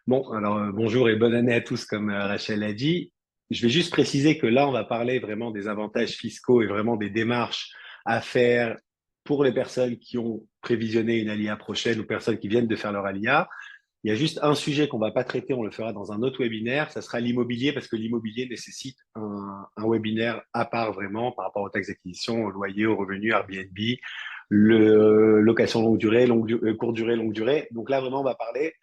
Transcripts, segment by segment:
Bon, alors bonjour et bonne année à tous, comme Rachel a dit. Je vais juste préciser que là, on va parler vraiment des avantages fiscaux et vraiment des démarches à faire pour les personnes qui ont prévisionné une ALIA prochaine ou personnes qui viennent de faire leur ALIA. Il y a juste un sujet qu'on va pas traiter, on le fera dans un autre webinaire, ça sera l'immobilier, parce que l'immobilier nécessite un webinaire à part vraiment par rapport aux taxes d'acquisition, au loyer, aux revenus, Airbnb, le location longue durée, courte durée, longue durée. Donc là, vraiment, on va parler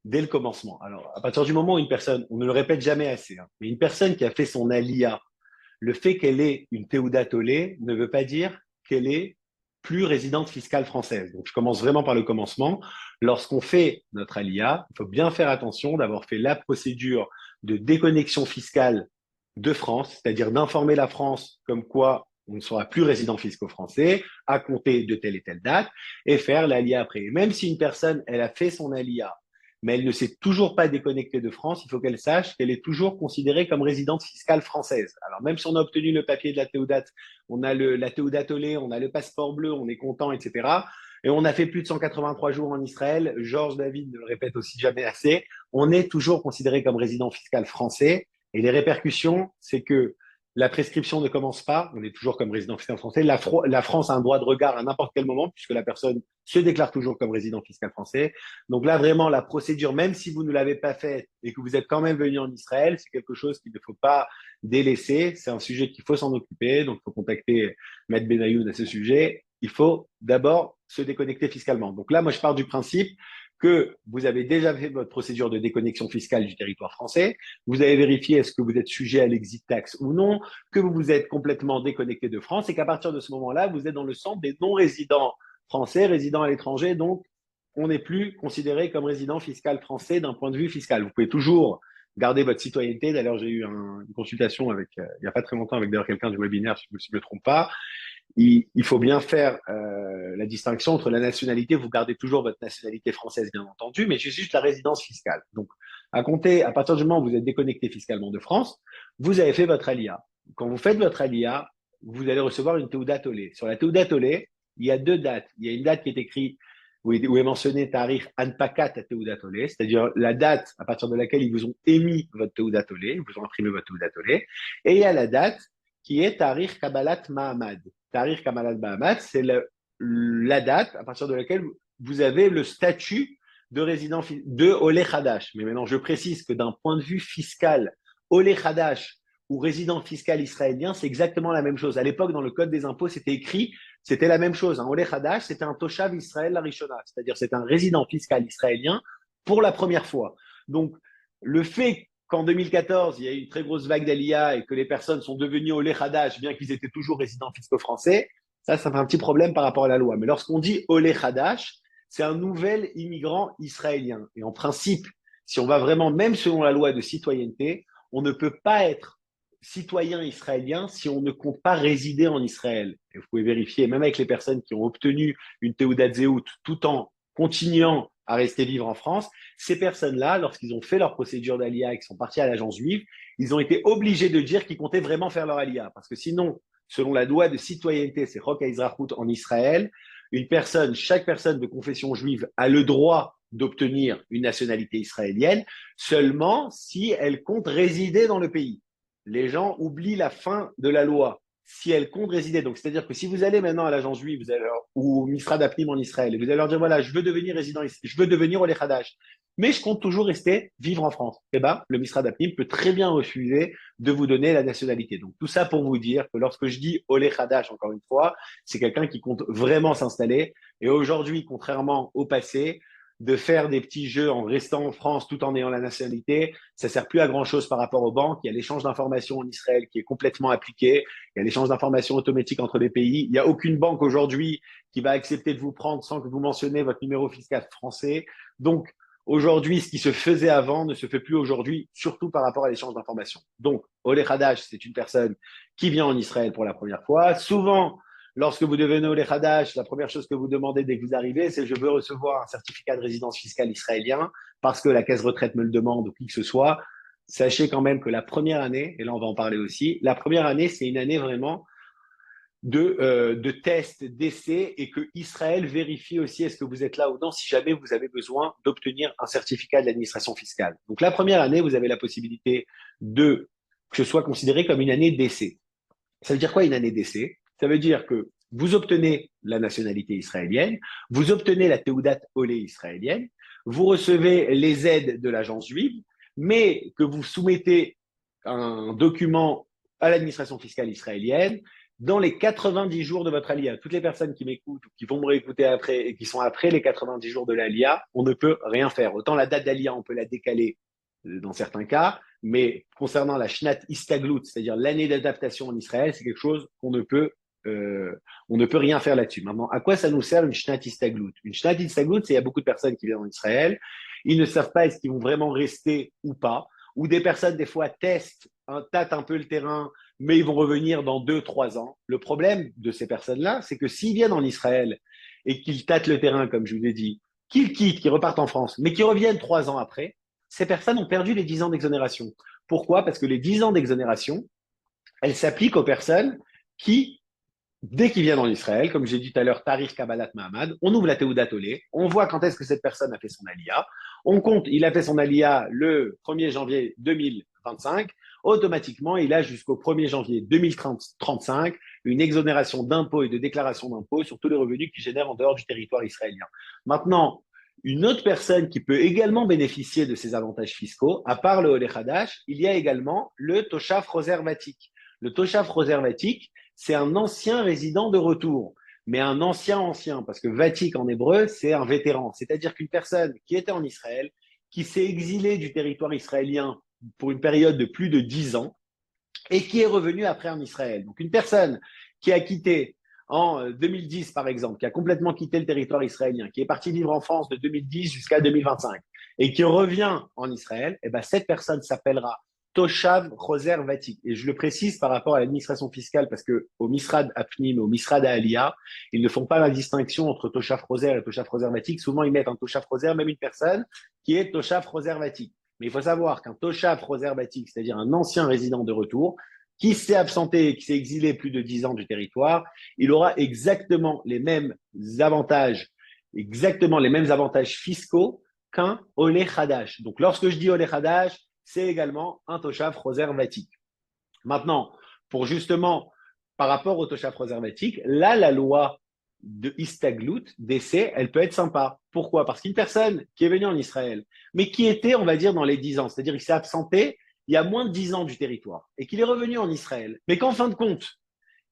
dès le commencement. Alors, à partir du moment où une personne, on ne le répète jamais assez, hein, mais une personne qui a fait son ALIA, le fait qu'elle ait une Teuda Tollé ne veut pas dire qu'elle est plus résidente fiscale française. Donc, je commence vraiment par le commencement. Lorsqu'on fait notre ALIA, il faut bien faire attention d'avoir fait la procédure de déconnexion fiscale de France, c'est-à-dire d'informer la France comme quoi on ne sera plus résident fiscal français à compter de telle et telle date et faire l'ALIA après. Et même si une personne, elle a fait son ALIA mais elle ne s'est toujours pas déconnectée de France, il faut qu'elle sache qu'elle est toujours considérée comme résidente fiscale française. Alors même si on a obtenu le papier de la Théodate, on a la Théodate Olé, on a le passeport bleu, on est content, etc. Et on a fait plus de 183 jours en Israël, Georges David ne le répète aussi jamais assez, on est toujours considéré comme résident fiscal français. Et les répercussions, c'est que la prescription ne commence pas, on est toujours comme résident fiscal français. La France a un droit de regard à n'importe quel moment, puisque la personne se déclare toujours comme résident fiscal français. Donc là, vraiment, la procédure, même si vous ne l'avez pas faite et que vous êtes quand même venu en Israël, c'est quelque chose qu'il ne faut pas délaisser. C'est un sujet qu'il faut s'en occuper. Donc, il faut contacter Maître Benayoun à ce sujet. Il faut d'abord se déconnecter fiscalement. Donc là, moi, je pars du principe que vous avez déjà fait votre procédure de déconnexion fiscale du territoire français, vous avez vérifié est-ce que vous êtes sujet à l'exit tax ou non, que vous vous êtes complètement déconnecté de France et qu'à partir de ce moment-là, vous êtes dans le centre des non-résidents français, résidents à l'étranger, donc on n'est plus considéré comme résident fiscal français d'un point de vue fiscal. Vous pouvez toujours garder votre citoyenneté. D'ailleurs, j'ai eu une consultation avec, il n'y a pas très longtemps avec d'ailleurs quelqu'un du webinaire, si je ne me trompe pas. Il faut bien faire la distinction entre la nationalité, vous gardez toujours votre nationalité française, bien entendu, mais c'est juste la résidence fiscale. Donc, à compter, à partir du moment où vous êtes déconnecté fiscalement de France, vous avez fait votre ALIA. Quand vous faites votre ALIA, vous allez recevoir une Teuda Tollé. Sur la Teuda Tollé, il y a deux dates. Il y a une date qui est écrite où est mentionné Tarikh Anpakat à Teuda Tollé, c'est-à-dire la date à partir de laquelle ils vous ont émis votre Teuda Tollé, ils vous ont imprimé votre Teuda Tollé. Et il y a la date qui est Tarikh Kabbalat Mahamad. Tarikh Kabbalat Mahamad, c'est la date à partir de laquelle vous avez le statut de résident de Olé Khadash. Mais maintenant, je précise que d'un point de vue fiscal, Olé Khadash ou résident fiscal israélien, c'est exactement la même chose. À l'époque, dans le code des impôts, c'était écrit, c'était la même chose. Un Olé Khadash, c'était un Toshav Israël Larishona, c'est-à-dire c'est un résident fiscal israélien pour la première fois. Donc, le fait qu'en 2014, il y a eu une très grosse vague d'Aliyah et que les personnes sont devenues Olé Khadash, bien qu'ils étaient toujours résidents fiscaux français, ça fait un petit problème par rapport à la loi. Mais lorsqu'on dit Olé Khadash, c'est un nouvel immigrant israélien. Et en principe, si on va vraiment, même selon la loi de citoyenneté, on ne peut pas être citoyen israélien si on ne compte pas résider en Israël. Et vous pouvez vérifier, même avec les personnes qui ont obtenu une Teudat Zéhout tout en continuant à rester vivre en France, ces personnes-là, lorsqu'ils ont fait leur procédure d'Aliyah et qu'ils sont partis à l'agence juive, ils ont été obligés de dire qu'ils comptaient vraiment faire leur Aliyah. Parce que sinon, selon la loi de citoyenneté, c'est Chok HaEzrachut en Israël, chaque personne de confession juive a le droit d'obtenir une nationalité israélienne seulement si elle compte résider dans le pays. Les gens oublient la fin de la loi. Si elle compte résider, donc c'est-à-dire que si vous allez maintenant à l'agence juive ou au Misrad Apnim en Israël et vous allez leur dire voilà, je veux devenir résident, je veux devenir Olé Khadash, mais je compte toujours rester vivre en France, eh ben, le Misrad Apnim peut très bien refuser de vous donner la nationalité. Donc tout ça pour vous dire que lorsque je dis Olé Khadash, encore une fois, c'est quelqu'un qui compte vraiment s'installer. Et aujourd'hui, contrairement au passé, de faire des petits jeux en restant en France tout en ayant la nationalité, ça sert plus à grand chose par rapport aux banques. Il y a l'échange d'informations en Israël qui est complètement appliqué. Il y a l'échange d'informations automatique entre les pays. Il n'y a aucune banque aujourd'hui qui va accepter de vous prendre sans que vous mentionnez votre numéro fiscal français. Donc, aujourd'hui, ce qui se faisait avant ne se fait plus aujourd'hui, surtout par rapport à l'échange d'informations. Donc, Oleh Hadash, c'est une personne qui vient en Israël pour la première fois. Souvent, lorsque vous devenez Oleh Hadash, la première chose que vous demandez dès que vous arrivez, c'est je veux recevoir un certificat de résidence fiscale israélien parce que la caisse retraite me le demande ou qui que ce soit. Sachez quand même que la première année, et là on va en parler aussi, la première année, c'est une année vraiment de tests, d'essais et que Israël vérifie aussi est-ce que vous êtes là ou non si jamais vous avez besoin d'obtenir un certificat de l'administration fiscale. Donc la première année, vous avez la possibilité de que ce soit considéré comme une année d'essai. Ça veut dire quoi une année d'essai? Ça veut dire que vous obtenez la nationalité israélienne, vous obtenez la Teudat Olé israélienne, vous recevez les aides de l'agence juive, mais que vous soumettez un document à l'administration fiscale israélienne dans les 90 jours de votre alia. Toutes les personnes qui m'écoutent ou qui vont me réécouter après et qui sont après les 90 jours de l'alia, on ne peut rien faire. Autant la date d'alia, on peut la décaler dans certains cas, mais concernant la Shnat Istaglut, c'est-à-dire l'année d'adaptation en Israël, c'est quelque chose on ne peut rien faire là-dessus. Maintenant, à quoi ça nous sert une Shnat Istaglut? Une Shnat Istaglut, c'est il y a beaucoup de personnes qui viennent en Israël, ils ne savent pas est-ce qu'ils vont vraiment rester ou pas, ou des personnes des fois testent, tâtent un peu le terrain, mais ils vont revenir dans 2, 3 ans. Le problème de ces personnes-là, c'est que s'ils viennent en Israël et qu'ils tâtent le terrain, comme je vous l'ai dit, qu'ils quittent, qu'ils repartent en France, mais qu'ils reviennent 3 ans après, ces personnes ont perdu les 10 ans d'exonération. Pourquoi? Parce que les 10 ans d'exonération, elles s'appliquent aux personnes qui, dès qu'ils viennent en Israël, comme j'ai dit tout à l'heure, Tariq Kabbalat Mahamad, on ouvre la Teudat Olé, on voit quand est-ce que cette personne a fait son alia, on compte, il a fait son alia le 1er janvier 2025, automatiquement, il a jusqu'au 1er janvier 2035 une exonération d'impôts et de déclaration d'impôts sur tous les revenus qu'il génère en dehors du territoire israélien. Maintenant, une autre personne qui peut également bénéficier de ces avantages fiscaux, à part le Olé Hadash, il y a également le Toshaf Roser Vatik. Le Toshaf Roser Vatik, c'est un ancien résident de retour, mais un ancien, parce que Vatik en hébreu, c'est un vétéran. C'est-à-dire qu'une personne qui était en Israël, qui s'est exilée du territoire israélien pour une période de plus de 10 ans et qui est revenue après en Israël. Donc une personne qui a quitté en 2010, par exemple, qui a complètement quitté le territoire israélien, qui est parti vivre en France de 2010 jusqu'à 2025 et qui revient en Israël, eh ben, cette personne s'appellera Toshav Roser Vatik. Et je le précise par rapport à l'administration fiscale parce que au Misrad Apnim et au Misrad Aliyah, ils ne font pas la distinction entre Toshav Roser et Toshav Roser Vatik. Souvent, ils mettent un Toshav Roser, même une personne qui est Toshav Roser Vatik. Mais il faut savoir qu'un Toshav Roser Vatik, c'est-à-dire un ancien résident de retour, qui s'est absenté, qui s'est exilé plus de 10 ans du territoire, il aura exactement les mêmes avantages, fiscaux qu'un Olé Hadash. Donc, lorsque je dis Olé Hadash, c'est également un Toshav Roser Vatik. Maintenant, pour justement, par rapport au Toshav Roser Vatik, là, la loi de Istaglut, d'essai, elle peut être sympa. Pourquoi? Parce qu'une personne qui est venue en Israël, mais qui était, on va dire, dans les 10 ans, c'est-à-dire qu'il s'est absenté il y a moins de 10 ans du territoire, et qu'il est revenu en Israël, mais qu'en fin de compte,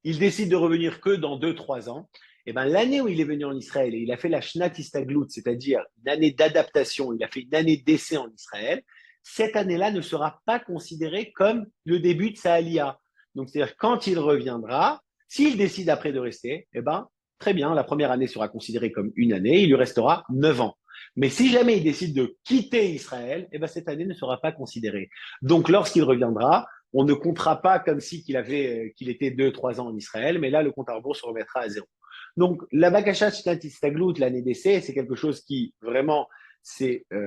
il décide de revenir que dans 2, 3 ans, et ben l'année où il est venu en Israël et il a fait la Shnat Istaglut, c'est-à-dire une année d'adaptation, il a fait une année d'essai en Israël, cette année-là ne sera pas considérée comme le début de sa Aliyah. Donc, c'est-à-dire quand il reviendra, s'il décide après de rester, eh ben, très bien, la première année sera considérée comme une année, il lui restera 9 ans. Mais si jamais il décide de quitter Israël, eh ben, cette année ne sera pas considérée. Donc, lorsqu'il reviendra, on ne comptera pas comme si qu'il était 2, 3 ans en Israël, mais là, le compte à rebours se remettra à zéro. Donc, la Bakashat Shnat Istaglut, l'année d'essai, c'est quelque chose qui vraiment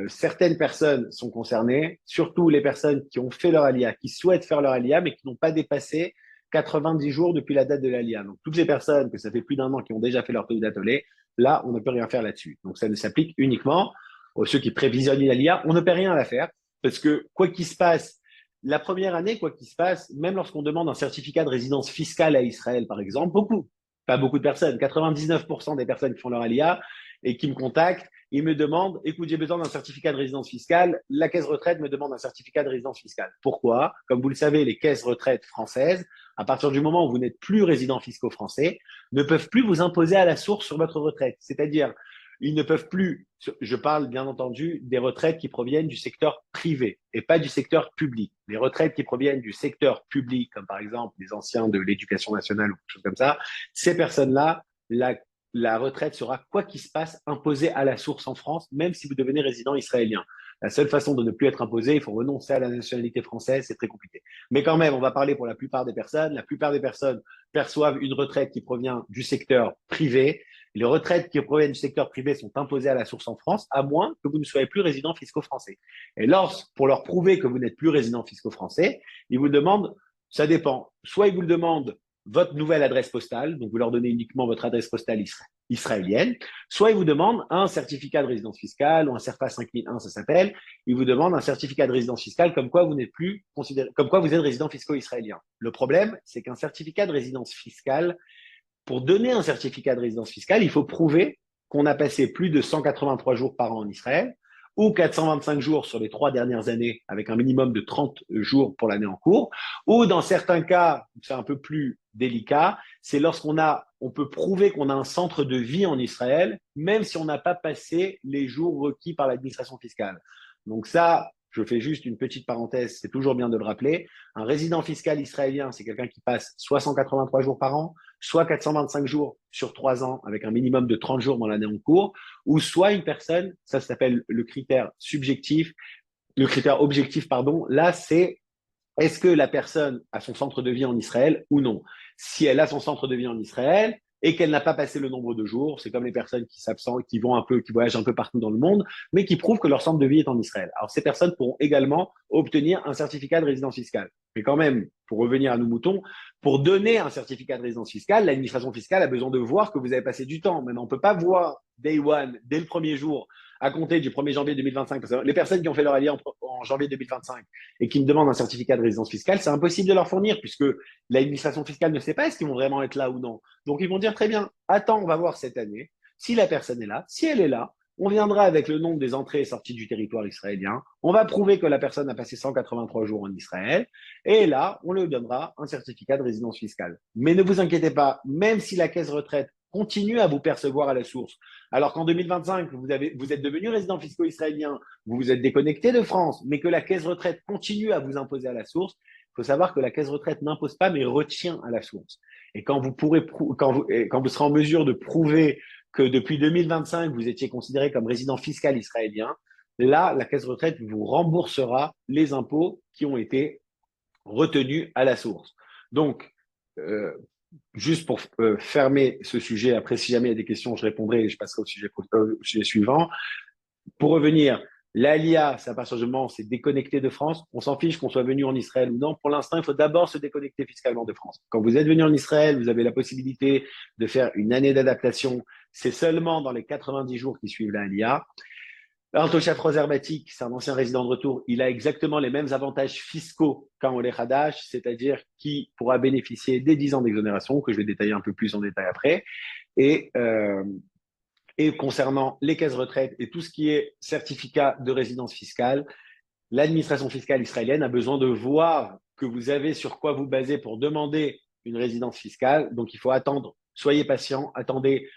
certaines personnes sont concernées, surtout les personnes qui ont fait leur alia, qui souhaitent faire leur alia, mais qui n'ont pas dépassé 90 jours depuis la date de l'alia. Donc, toutes les personnes que ça fait plus d'un an qui ont déjà fait leur taux d'atelier, là, on ne peut rien faire là-dessus. Donc, ça ne s'applique uniquement aux ceux qui prévisionnent une alia. On ne peut rien à la faire parce que quoi qu'il se passe, la première année, quoi qu'il se passe, même lorsqu'on demande un certificat de résidence fiscale à Israël, par exemple, pas beaucoup de personnes, 99% des personnes qui font leur alia et qui me contactent, ils me demandent, écoute, j'ai besoin d'un certificat de résidence fiscale, la caisse retraite me demande un certificat de résidence fiscale. Pourquoi? Comme vous le savez, les caisses retraites françaises, à partir du moment où vous n'êtes plus résident fiscal français, ne peuvent plus vous imposer à la source sur votre retraite. C'est-à-dire, ils ne peuvent plus, je parle bien entendu des retraites qui proviennent du secteur privé et pas du secteur public. Les retraites qui proviennent du secteur public, comme par exemple les anciens de l'éducation nationale ou quelque chose comme ça, ces personnes-là, la retraite sera, quoi qu'il se passe, imposée à la source en France, même si vous devenez résident israélien. La seule façon de ne plus être imposé, il faut renoncer à la nationalité française, c'est très compliqué. Mais quand même, on va parler pour la plupart des personnes. La plupart des personnes perçoivent une retraite qui provient du secteur privé. Les retraites qui proviennent du secteur privé sont imposées à la source en France, à moins que vous ne soyez plus résident fisco-français. Et pour leur prouver que vous n'êtes plus résident fisco-français, ils vous demandent, ça dépend. Soit ils vous le demandent votre nouvelle adresse postale, donc vous leur donnez uniquement votre adresse postale israélienne, soit ils vous demandent un certificat de résidence fiscale ou un CERFA 5001, ça s'appelle. Ils vous demandent un certificat de résidence fiscale comme quoi vous n'êtes plus considéré, comme quoi vous êtes résident fiscal israélien. Le problème, c'est qu'un certificat de résidence fiscale, pour donner un certificat de résidence fiscale, il faut prouver qu'on a passé plus de 183 jours par an en Israël ou 425 jours sur les 3 dernières années avec un minimum de 30 jours pour l'année en cours, ou dans certains cas, c'est un peu plus délicat, c'est on peut prouver qu'on a un centre de vie en Israël, même si on n'a pas passé les jours requis par l'administration fiscale. Donc ça, je fais juste une petite parenthèse, c'est toujours bien de le rappeler. Un résident fiscal israélien, c'est quelqu'un qui passe soit 183 jours par an, soit 425 jours sur 3 ans avec un minimum de 30 jours dans l'année en cours, ou soit une personne, ça s'appelle le critère subjectif, le critère objectif, pardon, là c'est est-ce que la personne a son centre de vie en Israël ou non. Si elle a son centre de vie en Israël et qu'elle n'a pas passé le nombre de jours, c'est comme les personnes qui s'absentent, qui voyagent un peu partout dans le monde, mais qui prouvent que leur centre de vie est en Israël. Alors ces personnes pourront également obtenir un certificat de résidence fiscale. Mais quand même, pour revenir à nos moutons, pour donner un certificat de résidence fiscale, l'administration fiscale a besoin de voir que vous avez passé du temps. Maintenant, on ne peut pas voir day one, dès le premier jour, à compter du 1er janvier 2025, parce que les personnes qui ont fait leur allié en janvier 2025 et qui me demandent un certificat de résidence fiscale, c'est impossible de leur fournir puisque l'administration fiscale ne sait pas est-ce qu'ils vont vraiment être là ou non. Donc, ils vont dire très bien, attends, on va voir cette année si la personne est là. Si elle est là, on viendra avec le nombre des entrées et sorties du territoire israélien. On va prouver que la personne a passé 183 jours en Israël. Et là, on lui donnera un certificat de résidence fiscale. Mais ne vous inquiétez pas, même si la caisse retraite continue à vous percevoir à la source, alors qu'en 2025, vous êtes devenu résident fiscal israélien, vous vous êtes déconnecté de France, mais que la caisse retraite continue à vous imposer à la source, il faut savoir que la caisse retraite n'impose pas, mais retient à la source. Et quand vous serez en mesure de prouver que depuis 2025, vous étiez considéré comme résident fiscal israélien, là, la caisse retraite vous remboursera les impôts qui ont été retenus à la source. Donc, juste pour fermer ce sujet, après si jamais il y a des questions, je répondrai et je passerai au sujet suivant. Pour revenir, l'ALIA, c'est à partir du moment où c'est déconnecté de France. On s'en fiche qu'on soit venu en Israël ou non. Pour l'instant, il faut d'abord se déconnecter fiscalement de France. Quand vous êtes venu en Israël, vous avez la possibilité de faire une année d'adaptation. C'est seulement dans les 90 jours qui suivent l'ALIA. Un Toshav Roserbatik, c'est un ancien résident de retour. Il a exactement les mêmes avantages fiscaux qu'un Oleh Hadash, c'est-à-dire qui pourra bénéficier des 10 ans d'exonération, que je vais détailler un peu plus en détail après. Et concernant les caisses retraites et tout ce qui est certificat de résidence fiscale, l'administration fiscale israélienne a besoin de voir que vous avez sur quoi vous baser pour demander une résidence fiscale. Donc, il faut attendre. Soyez patient, attendez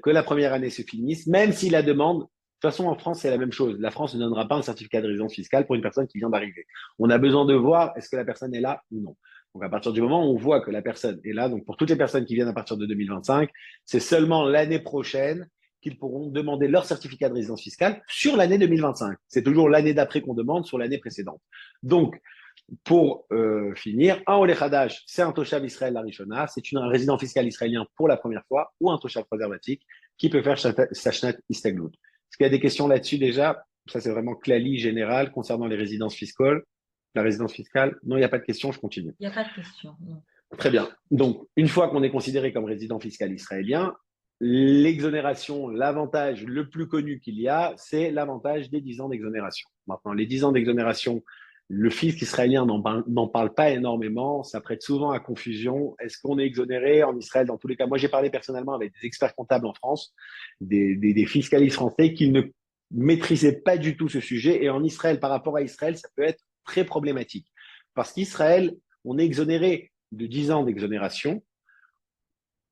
que la première année se finisse, même si la demande, de toute façon, en France, c'est la même chose. La France ne donnera pas un certificat de résidence fiscale pour une personne qui vient d'arriver. On a besoin de voir est-ce que la personne est là ou non. Donc, à partir du moment où on voit que la personne est là, donc pour toutes les personnes qui viennent à partir de 2025, c'est seulement l'année prochaine qu'ils pourront demander leur certificat de résidence fiscale sur l'année 2025. C'est toujours l'année d'après qu'on demande sur l'année précédente. Donc, pour finir, un Oleh Hadash, c'est un Toshav Israël Larishona, c'est un résident fiscal israélien pour la première fois, ou un Toshav Préservatique qui peut faire sa Shnat Istaglout. Est-ce qu'il y a des questions là-dessus déjà? Ça, c'est vraiment clali général concernant les résidences fiscales. La résidence fiscale, non, il n'y a pas de questions, je continue. Il n'y a pas de questions, non. Très bien. Donc, une fois qu'on est considéré comme résident fiscal israélien, l'exonération, l'avantage le plus connu qu'il y a, c'est l'avantage des 10 ans d'exonération. Maintenant, les 10 ans d'exonération, le fisc israélien n'en parle pas énormément, ça prête souvent à confusion. Est-ce qu'on est exonéré en Israël dans tous les cas? Moi, j'ai parlé personnellement avec des experts comptables en France, des fiscalistes français qui ne maîtrisaient pas du tout ce sujet. Et en Israël, par rapport à Israël, ça peut être très problématique. Parce qu'Israël, on est exonéré de 10 ans d'exonération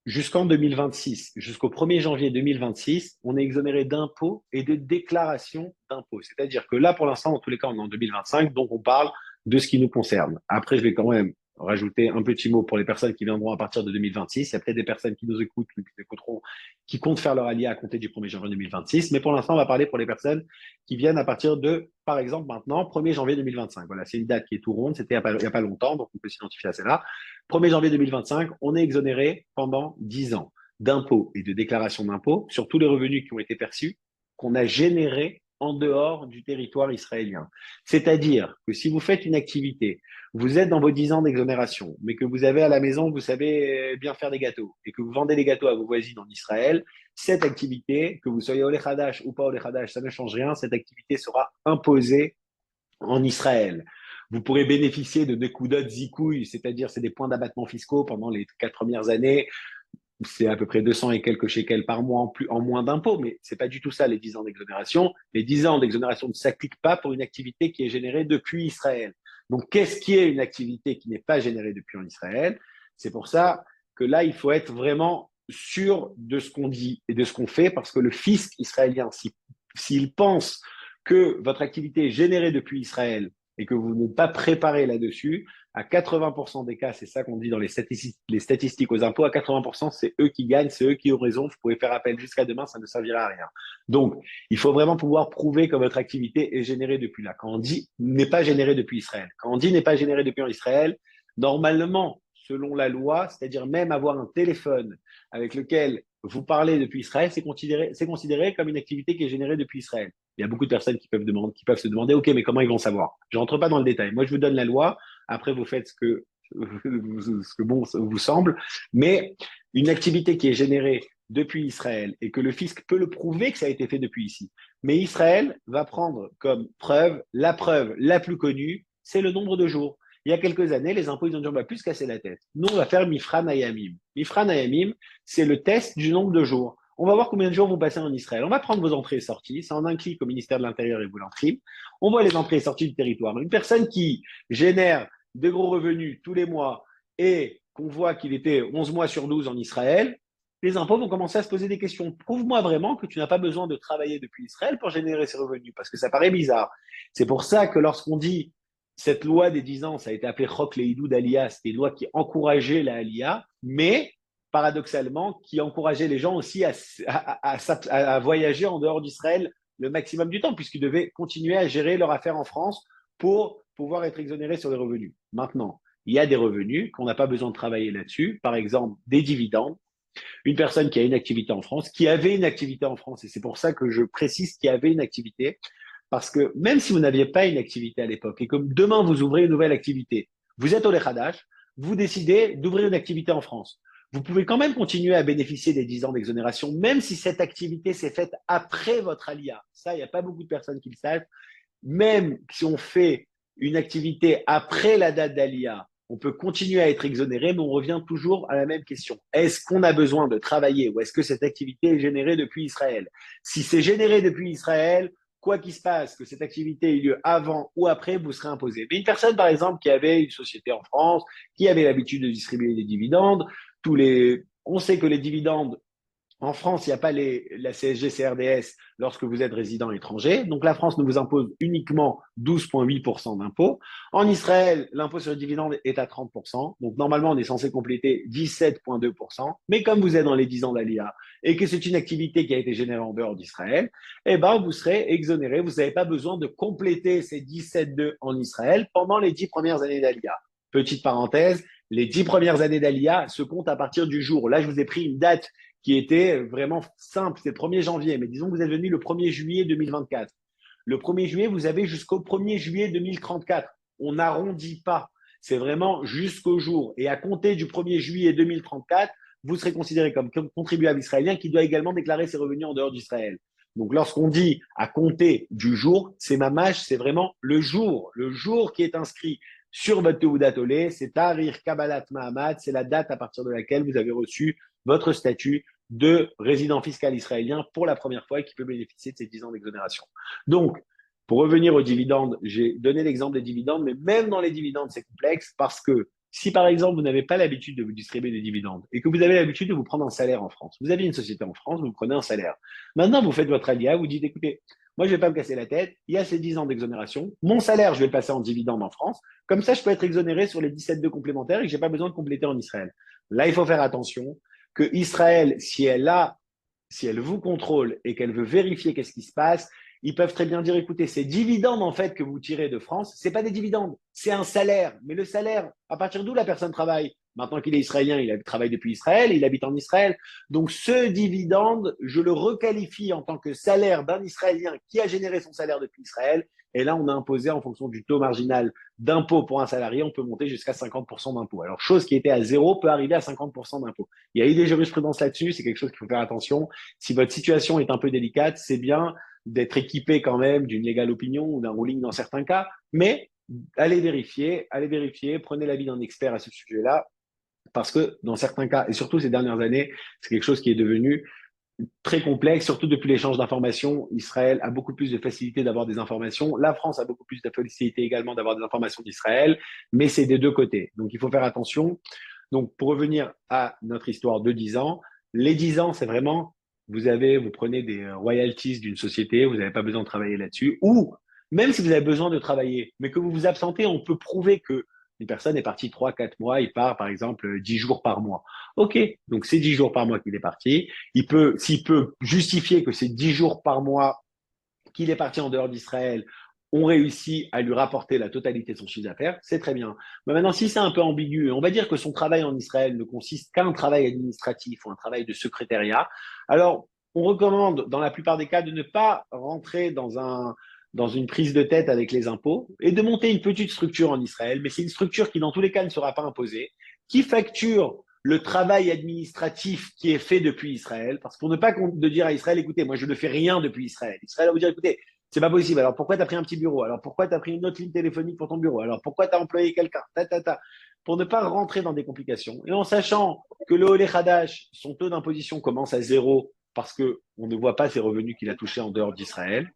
jusqu'en 2026. Jusqu'au 1er janvier 2026, on est exonéré d'impôts et de déclarations d'impôts. C'est-à-dire que là, pour l'instant, dans tous les cas, on est en 2025, donc on parle de ce qui nous concerne. Après, je vais quand même rajouter un petit mot pour les personnes qui viendront à partir de 2026. Il y a peut-être des personnes qui nous écoutent, qui nous écouteront, qui comptent faire leur allié à compter du 1er janvier 2026. Mais pour l'instant, on va parler pour les personnes qui viennent à partir de, par exemple, maintenant, 1er janvier 2025. Voilà, c'est une date qui est tout ronde. C'était il n'y a pas longtemps, donc on peut s'identifier à celle-là. 1er janvier 2025, on est exonéré pendant 10 ans d'impôts et de déclarations d'impôts sur tous les revenus qui ont été perçus, qu'on a générés en dehors du territoire israélien. C'est-à-dire que si vous faites une activité, vous êtes dans vos 10 ans d'exonération, mais que vous avez à la maison, vous savez bien faire des gâteaux et que vous vendez des gâteaux à vos voisines en Israël, cette activité, que vous soyez Olé Hadash ou pas Olé Hadash, ça ne change rien, cette activité sera imposée en Israël. Vous pourrez bénéficier de Nekudot Zikouï, c'est-à-dire c'est des points d'abattement fiscaux pendant les 4 premières années. C'est à peu près 200 et quelques shekels par mois en moins d'impôts, mais c'est pas du tout ça les 10 ans d'exonération. Les 10 ans d'exonération ne s'appliquent pas pour une activité qui est générée depuis Israël. Donc, qu'est-ce qui est une activité qui n'est pas générée depuis en Israël? C'est pour ça que là, il faut être vraiment sûr de ce qu'on dit et de ce qu'on fait, parce que le fisc israélien, s'il pense que votre activité est générée depuis Israël et que vous n'êtes pas préparé là-dessus, à 80% des cas, c'est ça qu'on dit dans les statistiques aux impôts, à 80%, c'est eux qui gagnent, c'est eux qui ont raison, vous pouvez faire appel jusqu'à demain, ça ne servira à rien. Donc, il faut vraiment pouvoir prouver que votre activité est générée depuis là. Quand on dit n'est pas générée depuis Israël, quand on dit n'est pas générée depuis en Israël, normalement, selon la loi, c'est-à-dire même avoir un téléphone avec lequel vous parlez depuis Israël, c'est considéré comme une activité qui est générée depuis Israël. Il y a beaucoup de personnes qui peuvent se demander, OK, mais comment ils vont savoir? Je rentre pas dans le détail. Moi, je vous donne la loi. Après, vous faites ce que bon vous semble. Mais une activité qui est générée depuis Israël et que le fisc peut le prouver que ça a été fait depuis ici. Mais Israël va prendre comme preuve la plus connue, c'est le nombre de jours. Il y a quelques années, les impôts, ils ont dit, on va plus se casser la tête. Nous, on va faire Mifran Hayamim. Mifran Hayamim, c'est le test du nombre de jours. On va voir combien de jours vous passez en Israël. On va prendre vos entrées et sorties. C'est en un clic au ministère de l'Intérieur et vous l'imprime. On voit les entrées et sorties du territoire. Une personne qui génère des gros revenus tous les mois et qu'on voit qu'il était 11 mois sur 12 en Israël, les impôts vont commencer à se poser des questions. Prouve-moi vraiment que tu n'as pas besoin de travailler depuis Israël pour générer ces revenus, parce que ça paraît bizarre. C'est pour ça que lorsqu'on dit cette loi des 10 ans, ça a été appelé Chok Leidou d'Aliyah, c'était une loi qui encourageait la Aliyah, mais paradoxalement, qui encourageait les gens aussi à voyager en dehors d'Israël le maximum du temps, puisqu'ils devaient continuer à gérer leur affaire en France pour pouvoir être exonérés sur les revenus. Maintenant, il y a des revenus qu'on n'a pas besoin de travailler là-dessus, par exemple des dividendes. Une personne qui a une activité en France, qui avait une activité en France, et c'est pour ça que je précise qu'il y avait une activité, parce que même si vous n'aviez pas une activité à l'époque, et comme demain vous ouvrez une nouvelle activité, vous êtes au Lechadash, vous décidez d'ouvrir une activité en France. Vous pouvez quand même continuer à bénéficier des 10 ans d'exonération, même si cette activité s'est faite après votre alia. Ça, il n'y a pas beaucoup de personnes qui le savent. Même si on fait une activité après la date d'alia, on peut continuer à être exonéré, mais on revient toujours à la même question. Est-ce qu'on a besoin de travailler ou est-ce que cette activité est générée depuis Israël? Si c'est généré depuis Israël, quoi qu'il se passe, que cette activité ait lieu avant ou après, vous serez imposé. Mais une personne, par exemple, qui avait une société en France, qui avait l'habitude de distribuer des dividendes, on sait que les dividendes, en France, il n'y a pas la CSG, CRDS lorsque vous êtes résident étranger. Donc, la France ne vous impose uniquement 12,8% d'impôt. En Israël, l'impôt sur les dividendes est à 30%. Donc, normalement, on est censé compléter 17,2%. Mais comme vous êtes dans les 10 ans d'ALIA et que c'est une activité qui a été générée en dehors d'Israël, eh ben, vous serez exonéré. Vous n'avez pas besoin de compléter ces 17,2 en Israël pendant les 10 premières années d'ALIA. Petite parenthèse, les 10 premières années d'ALIA se comptent à partir du jour. Là, je vous ai pris une date qui était vraiment simple, c'est le 1er janvier, mais disons que vous êtes venu le 1er juillet 2024. Le 1er juillet, vous avez jusqu'au 1er juillet 2034. On n'arrondit pas. C'est vraiment jusqu'au jour. Et à compter du 1er juillet 2034, vous serez considéré comme contribuable israélien qui doit également déclarer ses revenus en dehors d'Israël. Donc, lorsqu'on dit à compter du jour, c'est mamash, c'est vraiment le jour qui est inscrit sur votre Teudat Olé, c'est Tarir Kabbalat Mahamad, c'est la date à partir de laquelle vous avez reçu votre statut de résident fiscal israélien pour la première fois et qui peut bénéficier de ces 10 ans d'exonération. Donc, pour revenir aux dividendes, j'ai donné l'exemple des dividendes, mais même dans les dividendes, c'est complexe parce que si par exemple, vous n'avez pas l'habitude de vous distribuer des dividendes et que vous avez l'habitude de vous prendre un salaire en France, vous avez une société en France, vous prenez un salaire. Maintenant, vous faites votre alia, vous dites, écoutez, moi, je ne vais pas me casser la tête, il y a ces 10 ans d'exonération, mon salaire, je vais le passer en dividende en France, comme ça, je peux être exonéré sur les 17,2 complémentaires et que je n'ai pas besoin de compléter en Israël. Là, il faut faire attention que Israël, si elle vous contrôle et qu'elle veut vérifier qu'est-ce qui se passe, ils peuvent très bien dire, écoutez, ces dividendes en fait que vous tirez de France, c'est pas des dividendes, c'est un salaire. Mais le salaire, à partir d'où la personne travaille? Maintenant qu'il est israélien, il travaille depuis Israël, il habite en Israël. Donc ce dividende, je le requalifie en tant que salaire d'un Israélien qui a généré son salaire depuis Israël. Et là, on a imposé en fonction du taux marginal d'impôt pour un salarié, on peut monter jusqu'à 50% d'impôt. Alors, chose qui était à zéro peut arriver à 50% d'impôt. Il y a eu des jurisprudences là-dessus, c'est quelque chose qu'il faut faire attention. Si votre situation est un peu délicate, c'est bien d'être équipé quand même d'une légale opinion ou d'un ruling dans certains cas, mais allez vérifier, prenez l'avis d'un expert à ce sujet-là, parce que dans certains cas, et surtout ces dernières années, c'est quelque chose qui est devenu très complexe, surtout depuis l'échange d'informations. Israël a beaucoup plus de facilité d'avoir des informations. La France a beaucoup plus de facilité également d'avoir des informations d'Israël, mais c'est des deux côtés. Donc, il faut faire attention. Donc, pour revenir à notre histoire de 10 ans, les 10 ans, c'est vraiment, vous prenez des royalties d'une société, vous n'avez pas besoin de travailler là-dessus, ou même si vous avez besoin de travailler, mais que vous vous absentez, on peut prouver que une personne est partie 3, 4 mois, il part par exemple 10 jours par mois. OK, donc c'est 10 jours par mois qu'il est parti. S'il peut justifier que c'est 10 jours par mois qu'il est parti en dehors d'Israël, on réussit à lui rapporter la totalité de son chiffre d'affaires, c'est très bien. Mais maintenant, si c'est un peu ambigu, on va dire que son travail en Israël ne consiste qu'à un travail administratif ou un travail de secrétariat, alors on recommande dans la plupart des cas de ne pas rentrer dans une prise de tête avec les impôts et de monter une petite structure en Israël, mais c'est une structure qui dans tous les cas ne sera pas imposée, qui facture le travail administratif qui est fait depuis Israël, parce qu'on ne pas de dire à Israël, écoutez, moi je ne fais rien depuis Israël. Israël va vous dire, écoutez, c'est pas possible. Alors pourquoi tu as pris un petit bureau? Alors pourquoi tu as pris une autre ligne téléphonique pour ton bureau? Alors pourquoi tu as employé quelqu'un? Pour ne pas rentrer dans des complications. Et en sachant que le Olé Hadash, son taux d'imposition commence à zéro parce qu'on ne voit pas ses revenus qu'il a touchés en dehors d'Israël.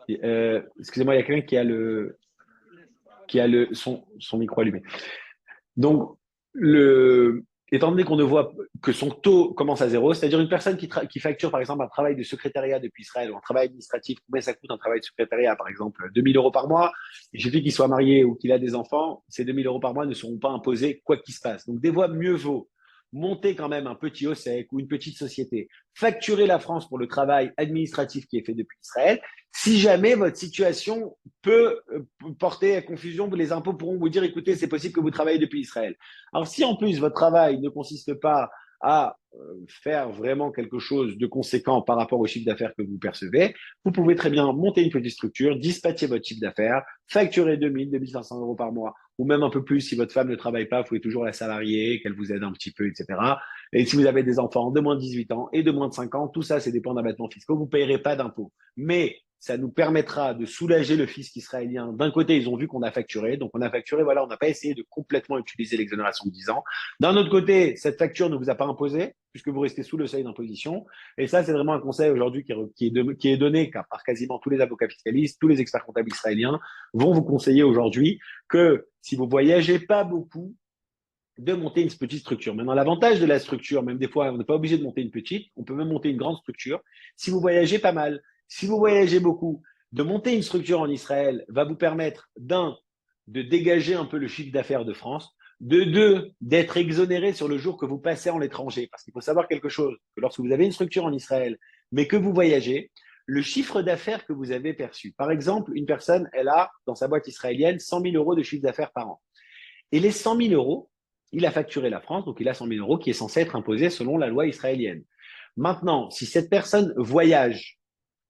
Excusez-moi, il y a quelqu'un qui a son micro allumé. Donc, étant donné qu'on ne voit que son taux commence à zéro, c'est-à-dire une personne qui facture par exemple un travail de secrétariat depuis Israël ou un travail administratif, combien ça coûte un travail de secrétariat, par exemple 2000 euros par mois, il suffit qu'il soit marié ou qu'il a des enfants, ces 2000 euros par mois ne seront pas imposés quoi qu'il se passe. Donc des fois, mieux vaut monter quand même un petit OSEC ou une petite société, facturer la France pour le travail administratif qui est fait depuis Israël. Si jamais votre situation peut porter à confusion, les impôts pourront vous dire, écoutez, c'est possible que vous travaillez depuis Israël. Alors, si en plus votre travail ne consiste pas à faire vraiment quelque chose de conséquent par rapport au chiffre d'affaires que vous percevez, vous pouvez très bien monter une petite structure, dispatcher votre chiffre d'affaires, facturer 2000, 2500 euros par mois, ou même un peu plus si votre femme ne travaille pas, vous pouvez toujours la salarier, qu'elle vous aide un petit peu, etc. Et si vous avez des enfants de moins de 18 ans et de moins de 5 ans, tout ça, c'est des points d'abattement fiscaux, vous ne payerez pas d'impôts. Mais ça nous permettra de soulager le fisc israélien. D'un côté, ils ont vu qu'on a facturé, donc on a facturé, voilà, on n'a pas essayé de complètement utiliser l'exonération de 10 ans. D'un autre côté, cette facture ne vous a pas imposé, puisque vous restez sous le seuil d'imposition. Et ça, c'est vraiment un conseil aujourd'hui qui est donné par quasiment tous les avocats fiscalistes, tous les experts comptables israéliens vont vous conseiller aujourd'hui que si vous voyagez pas beaucoup, de monter une petite structure. Maintenant, l'avantage de la structure, même des fois, on n'est pas obligé de monter une petite, on peut même monter une grande structure. Si vous voyagez pas mal, si vous voyagez beaucoup, de monter une structure en Israël va vous permettre, d'un, de dégager un peu le chiffre d'affaires de France, de deux, d'être exonéré sur le jour que vous passez en l'étranger. Parce qu'il faut savoir quelque chose, que lorsque vous avez une structure en Israël, mais que vous voyagez, le chiffre d'affaires que vous avez perçu. Par exemple, une personne, elle a, dans sa boîte israélienne, 100 000 euros de chiffre d'affaires par an. Et les 100 000 euros, il a facturé la France, donc il a 100 000 euros qui est censé être imposé selon la loi israélienne. Maintenant, si cette personne voyage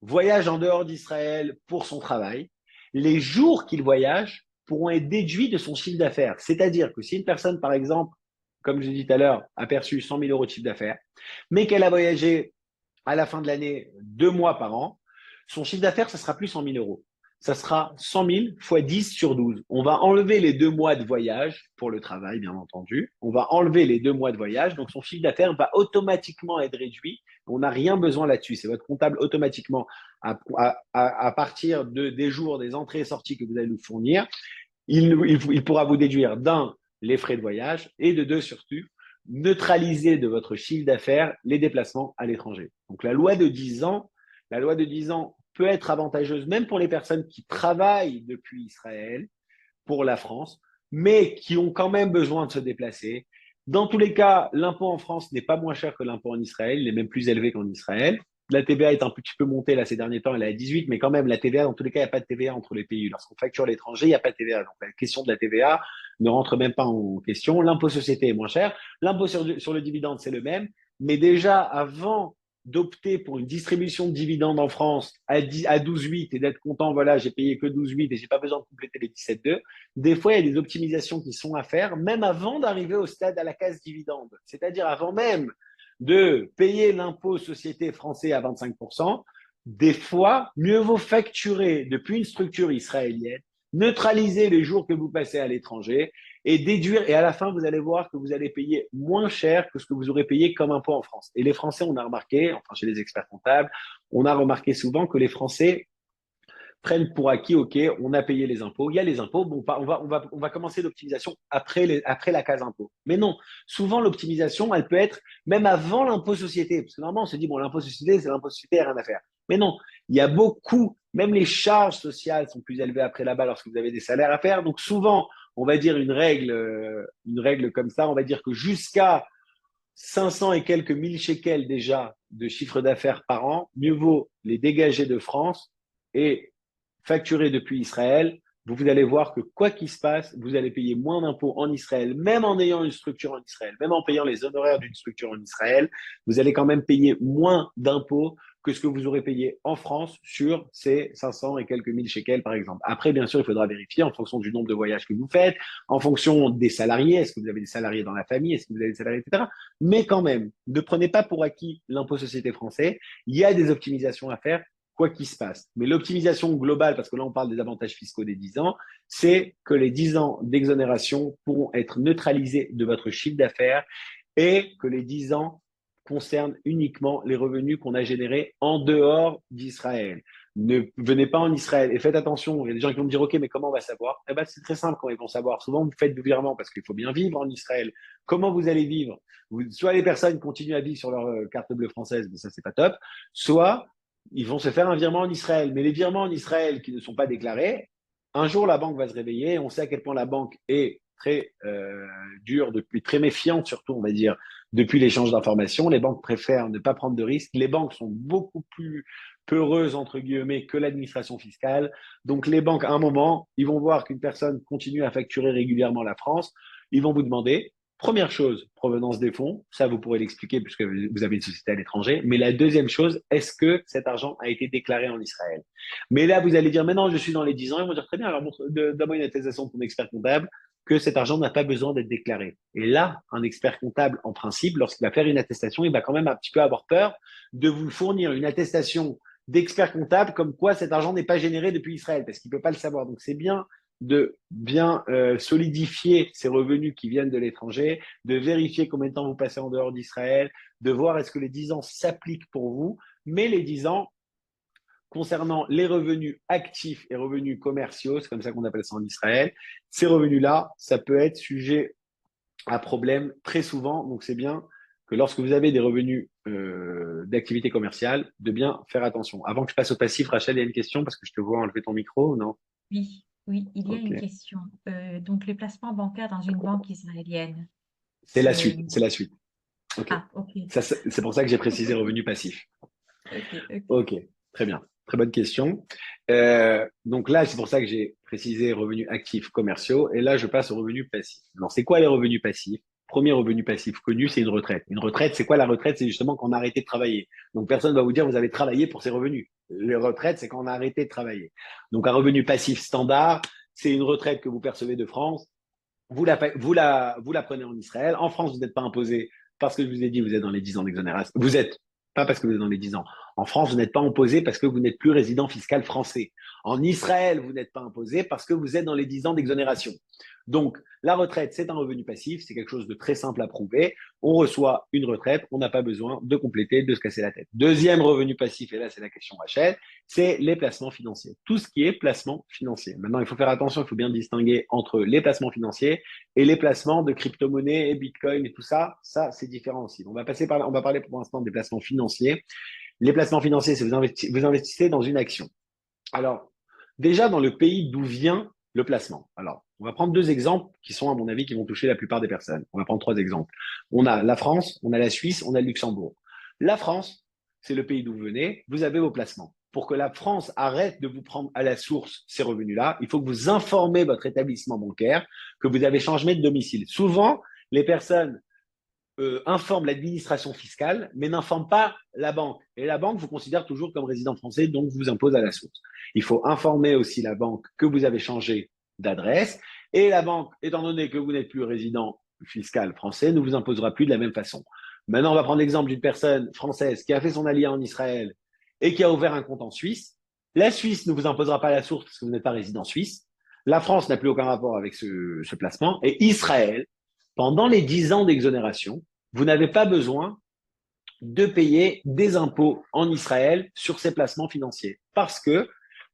en dehors d'Israël pour son travail, les jours qu'il voyage pourront être déduits de son chiffre d'affaires. C'est-à-dire que si une personne, par exemple, comme je l'ai dit tout à l'heure, a perçu 100 000 euros de chiffre d'affaires, mais qu'elle a voyagé à la fin de l'année 2 mois par an, son chiffre d'affaires, ça sera plus 100 000 euros. Ça sera 100 000 fois 10 sur 12. On va enlever les 2 mois de voyage pour le travail, bien entendu. On va enlever les 2 mois de voyage. Donc, son chiffre d'affaires va automatiquement être réduit. On n'a rien besoin là-dessus. C'est votre comptable automatiquement à partir des jours, des entrées et sorties que vous allez nous fournir. Il pourra vous déduire d'un, les frais de voyage et de deux, surtout, neutraliser de votre chiffre d'affaires les déplacements à l'étranger. Donc, la loi de 10 ans peut être avantageuse même pour les personnes qui travaillent depuis Israël pour la France, mais qui ont quand même besoin de se déplacer. Dans tous les cas, l'impôt en France n'est pas moins cher que l'impôt en Israël, il est même plus élevé qu'en Israël. la TVA est un petit peu montée là ces derniers temps, elle est à 18, mais quand même, la TVA, dans tous les cas, il n'y a pas de TVA entre les pays. Lorsqu'on facture à l'étranger, il n'y a pas de TVA. Donc la question de la TVA ne rentre même pas en question. L'impôt société est moins cher. L'impôt sur le dividende, c'est le même. Mais déjà, avant d'opter pour une distribution de dividendes en France à 12,8 et d'être content, voilà, j'ai payé que 12,8 et j'ai pas besoin de compléter les 17,2, des fois, il y a des optimisations qui sont à faire, même avant d'arriver au stade à la case dividende. C'est-à-dire avant même de payer l'impôt société français à 25%, des fois, mieux vaut facturer depuis une structure israélienne, neutraliser les jours que vous passez à l'étranger et déduire. Et à la fin, vous allez voir que vous allez payer moins cher que ce que vous aurez payé comme impôt en France. Et les Français, on a remarqué, enfin chez les experts comptables, on a remarqué souvent que les Français prennent pour acquis, OK, on a payé les impôts, il y a les impôts, bon, on va commencer l'optimisation après la case impôt. Mais non, souvent l'optimisation, elle peut être même avant l'impôt société, parce que normalement on se dit, bon, l'impôt société, c'est l'impôt société, il n'y a rien à faire. Mais non, il y a beaucoup, même les charges sociales sont plus élevées après là-bas lorsque vous avez des salaires à faire. Donc souvent, on va dire une règle comme ça, on va dire que jusqu'à 500 et quelques mille shekels déjà de chiffre d'affaires par an, mieux vaut les dégager de France et facturé depuis Israël, vous allez voir que quoi qu'il se passe, vous allez payer moins d'impôts en Israël, même en ayant une structure en Israël, même en payant les honoraires d'une structure en Israël, vous allez quand même payer moins d'impôts que ce que vous aurez payé en France sur ces 500 et quelques mille shekels, par exemple. Après, bien sûr, il faudra vérifier en fonction du nombre de voyages que vous faites, en fonction des salariés, est-ce que vous avez des salariés dans la famille, est-ce que vous avez des salariés, etc. Mais quand même, ne prenez pas pour acquis l'impôt société français. Il y a des optimisations à faire quoi qu'il se passe. Mais l'optimisation globale, parce que là on parle des avantages fiscaux des 10 ans, c'est que les 10 ans d'exonération pourront être neutralisés de votre chiffre d'affaires et que les 10 ans concernent uniquement les revenus qu'on a générés en dehors d'Israël. Ne venez pas en Israël et faites attention. Il y a des gens qui vont me dire, OK, mais comment on va savoir? Eh ben, c'est très simple quand ils vont savoir. Souvent, vous faites du virement parce qu'il faut bien vivre en Israël. Comment vous allez vivre? Soit les personnes continuent à vivre sur leur carte bleue française, mais ça, c'est pas top. Soit ils vont se faire un virement en Israël. Mais les virements en Israël qui ne sont pas déclarés, un jour, la banque va se réveiller. On sait à quel point la banque est très dure, depuis, très méfiante surtout, on va dire, depuis l'échange d'informations. Les banques préfèrent ne pas prendre de risques. Les banques sont beaucoup plus peureuses, entre guillemets, que l'administration fiscale. Donc, les banques, à un moment, ils vont voir qu'une personne continue à facturer régulièrement la France. Ils vont vous demander, première chose, provenance des fonds. Ça, vous pourrez l'expliquer puisque vous avez une société à l'étranger. Mais la deuxième chose, est-ce que cet argent a été déclaré en Israël? Mais là, vous allez dire, maintenant, je suis dans les 10 ans. Ils vont dire, très bien, alors donne-moi une attestation de ton expert comptable que cet argent n'a pas besoin d'être déclaré. Et là, un expert comptable, en principe, lorsqu'il va faire une attestation, il va quand même un petit peu avoir peur de vous fournir une attestation d'expert comptable comme quoi cet argent n'est pas généré depuis Israël, parce qu'il ne peut pas le savoir. Donc, c'est bien de bien solidifier ces revenus qui viennent de l'étranger, de vérifier combien de temps vous passez en dehors d'Israël, de voir est-ce que les 10 ans s'appliquent pour vous, mais les 10 ans, concernant les revenus actifs et revenus commerciaux, c'est comme ça qu'on appelle ça en Israël, ces revenus-là, ça peut être sujet à problème très souvent. Donc, c'est bien que lorsque vous avez des revenus d'activité commerciale, de bien faire attention. Avant que je passe au passif, Rachel, il y a une question parce que je te vois enlever ton micro, non? Oui, oui, il y a Ok. une question. Donc, les placements bancaires dans une banque israélienne, C'est la c'est... suite, c'est la suite. Ok. Ah, ok, Ça, c'est pour ça que j'ai précisé revenu passif. ok, ok. Ok, très bien. Très bonne question. Donc là, c'est pour ça que j'ai précisé revenus actifs commerciaux. Et là, je passe aux revenus passifs. Alors, c'est quoi les revenus passifs? Premier revenu passif connu, c'est une retraite. Une retraite, c'est quoi la retraite? C'est justement quand on a arrêté de travailler. Donc, personne ne va vous dire vous avez travaillé pour ces revenus. Les retraites, c'est quand on a arrêté de travailler. Donc, un revenu passif standard, c'est une retraite que vous percevez de France. Vous la prenez en Israël. En France, vous n'êtes pas imposé parce que je vous ai dit, vous êtes dans les 10 ans d'exonération. Vous êtes pas parce que vous êtes dans les 10 ans. En France, vous n'êtes pas imposé parce que vous n'êtes plus résident fiscal français. En Israël, vous n'êtes pas imposé parce que vous êtes dans les 10 ans d'exonération. Donc, la retraite, c'est un revenu passif, c'est quelque chose de très simple à prouver. On reçoit une retraite, on n'a pas besoin de compléter, de se casser la tête. Deuxième revenu passif, et là, c'est la question Rachel, c'est les placements financiers. Tout ce qui est placement financier. Maintenant, il faut faire attention, il faut bien distinguer entre les placements financiers et les placements de crypto-monnaies et Bitcoin et tout ça. Ça, c'est différent aussi. On va parler pour l'instant des placements financiers. Les placements financiers, c'est vous investissez dans une action. Alors, déjà dans le pays d'où vient le placement. Alors, on va prendre deux exemples qui sont, à mon avis, qui vont toucher la plupart des personnes. On va prendre trois exemples. On a la France, on a la Suisse, on a le Luxembourg. La France, c'est le pays d'où vous venez, vous avez vos placements. Pour que la France arrête de vous prendre à la source ces revenus-là, il faut que vous informez votre établissement bancaire que vous avez changé de domicile. Souvent, les personnes informent l'administration fiscale, mais n'informent pas la banque. Et la banque vous considère toujours comme résident français, donc vous impose à la source. Il faut informer aussi la banque que vous avez changé d'adresse. Et la banque, étant donné que vous n'êtes plus résident fiscal français, ne vous imposera plus de la même façon. Maintenant, on va prendre l'exemple d'une personne française qui a fait son allié en Israël et qui a ouvert un compte en Suisse. La Suisse ne vous imposera pas la source parce que vous n'êtes pas résident suisse. La France n'a plus aucun rapport avec ce placement. Et Israël, pendant les 10 ans d'exonération, vous n'avez pas besoin de payer des impôts en Israël sur ces placements financiers. Pas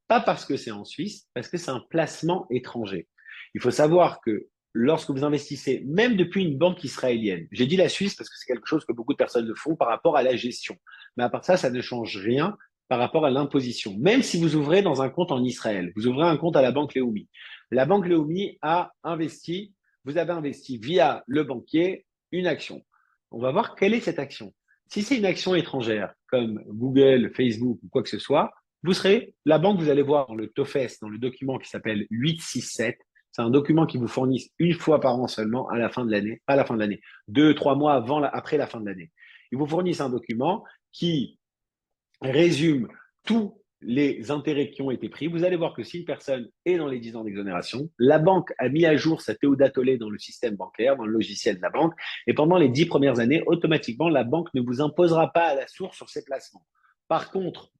parce que c'est en Suisse, parce que c'est un placement étranger. Il faut savoir que lorsque vous investissez, même depuis une banque israélienne, j'ai dit la Suisse parce que c'est quelque chose que beaucoup de personnes le font par rapport à la gestion. Mais à part ça, ça ne change rien par rapport à l'imposition. Même si vous ouvrez dans un compte en Israël, vous ouvrez un compte à la banque Leumi. La banque Leumi a investi, vous avez investi via le banquier une action. On va voir quelle est cette action. Si c'est une action étrangère, comme Google, Facebook ou quoi que ce soit, la banque, vous allez voir dans le TOFES, dans le document qui s'appelle 867, c'est un document qui vous fournit une fois par an seulement à la fin de l'année, pas à la fin de l'année, 2, 3 mois après la fin de l'année. Ils vous fournissent un document qui résume tous les intérêts qui ont été pris. Vous allez voir que si une personne est dans les 10 ans d'exonération, la banque a mis à jour sa Théodat Tollé dans le système bancaire, dans le logiciel de la banque, et pendant les 10 premières années, automatiquement, la banque ne vous imposera pas à la source sur ses placements. Par contre,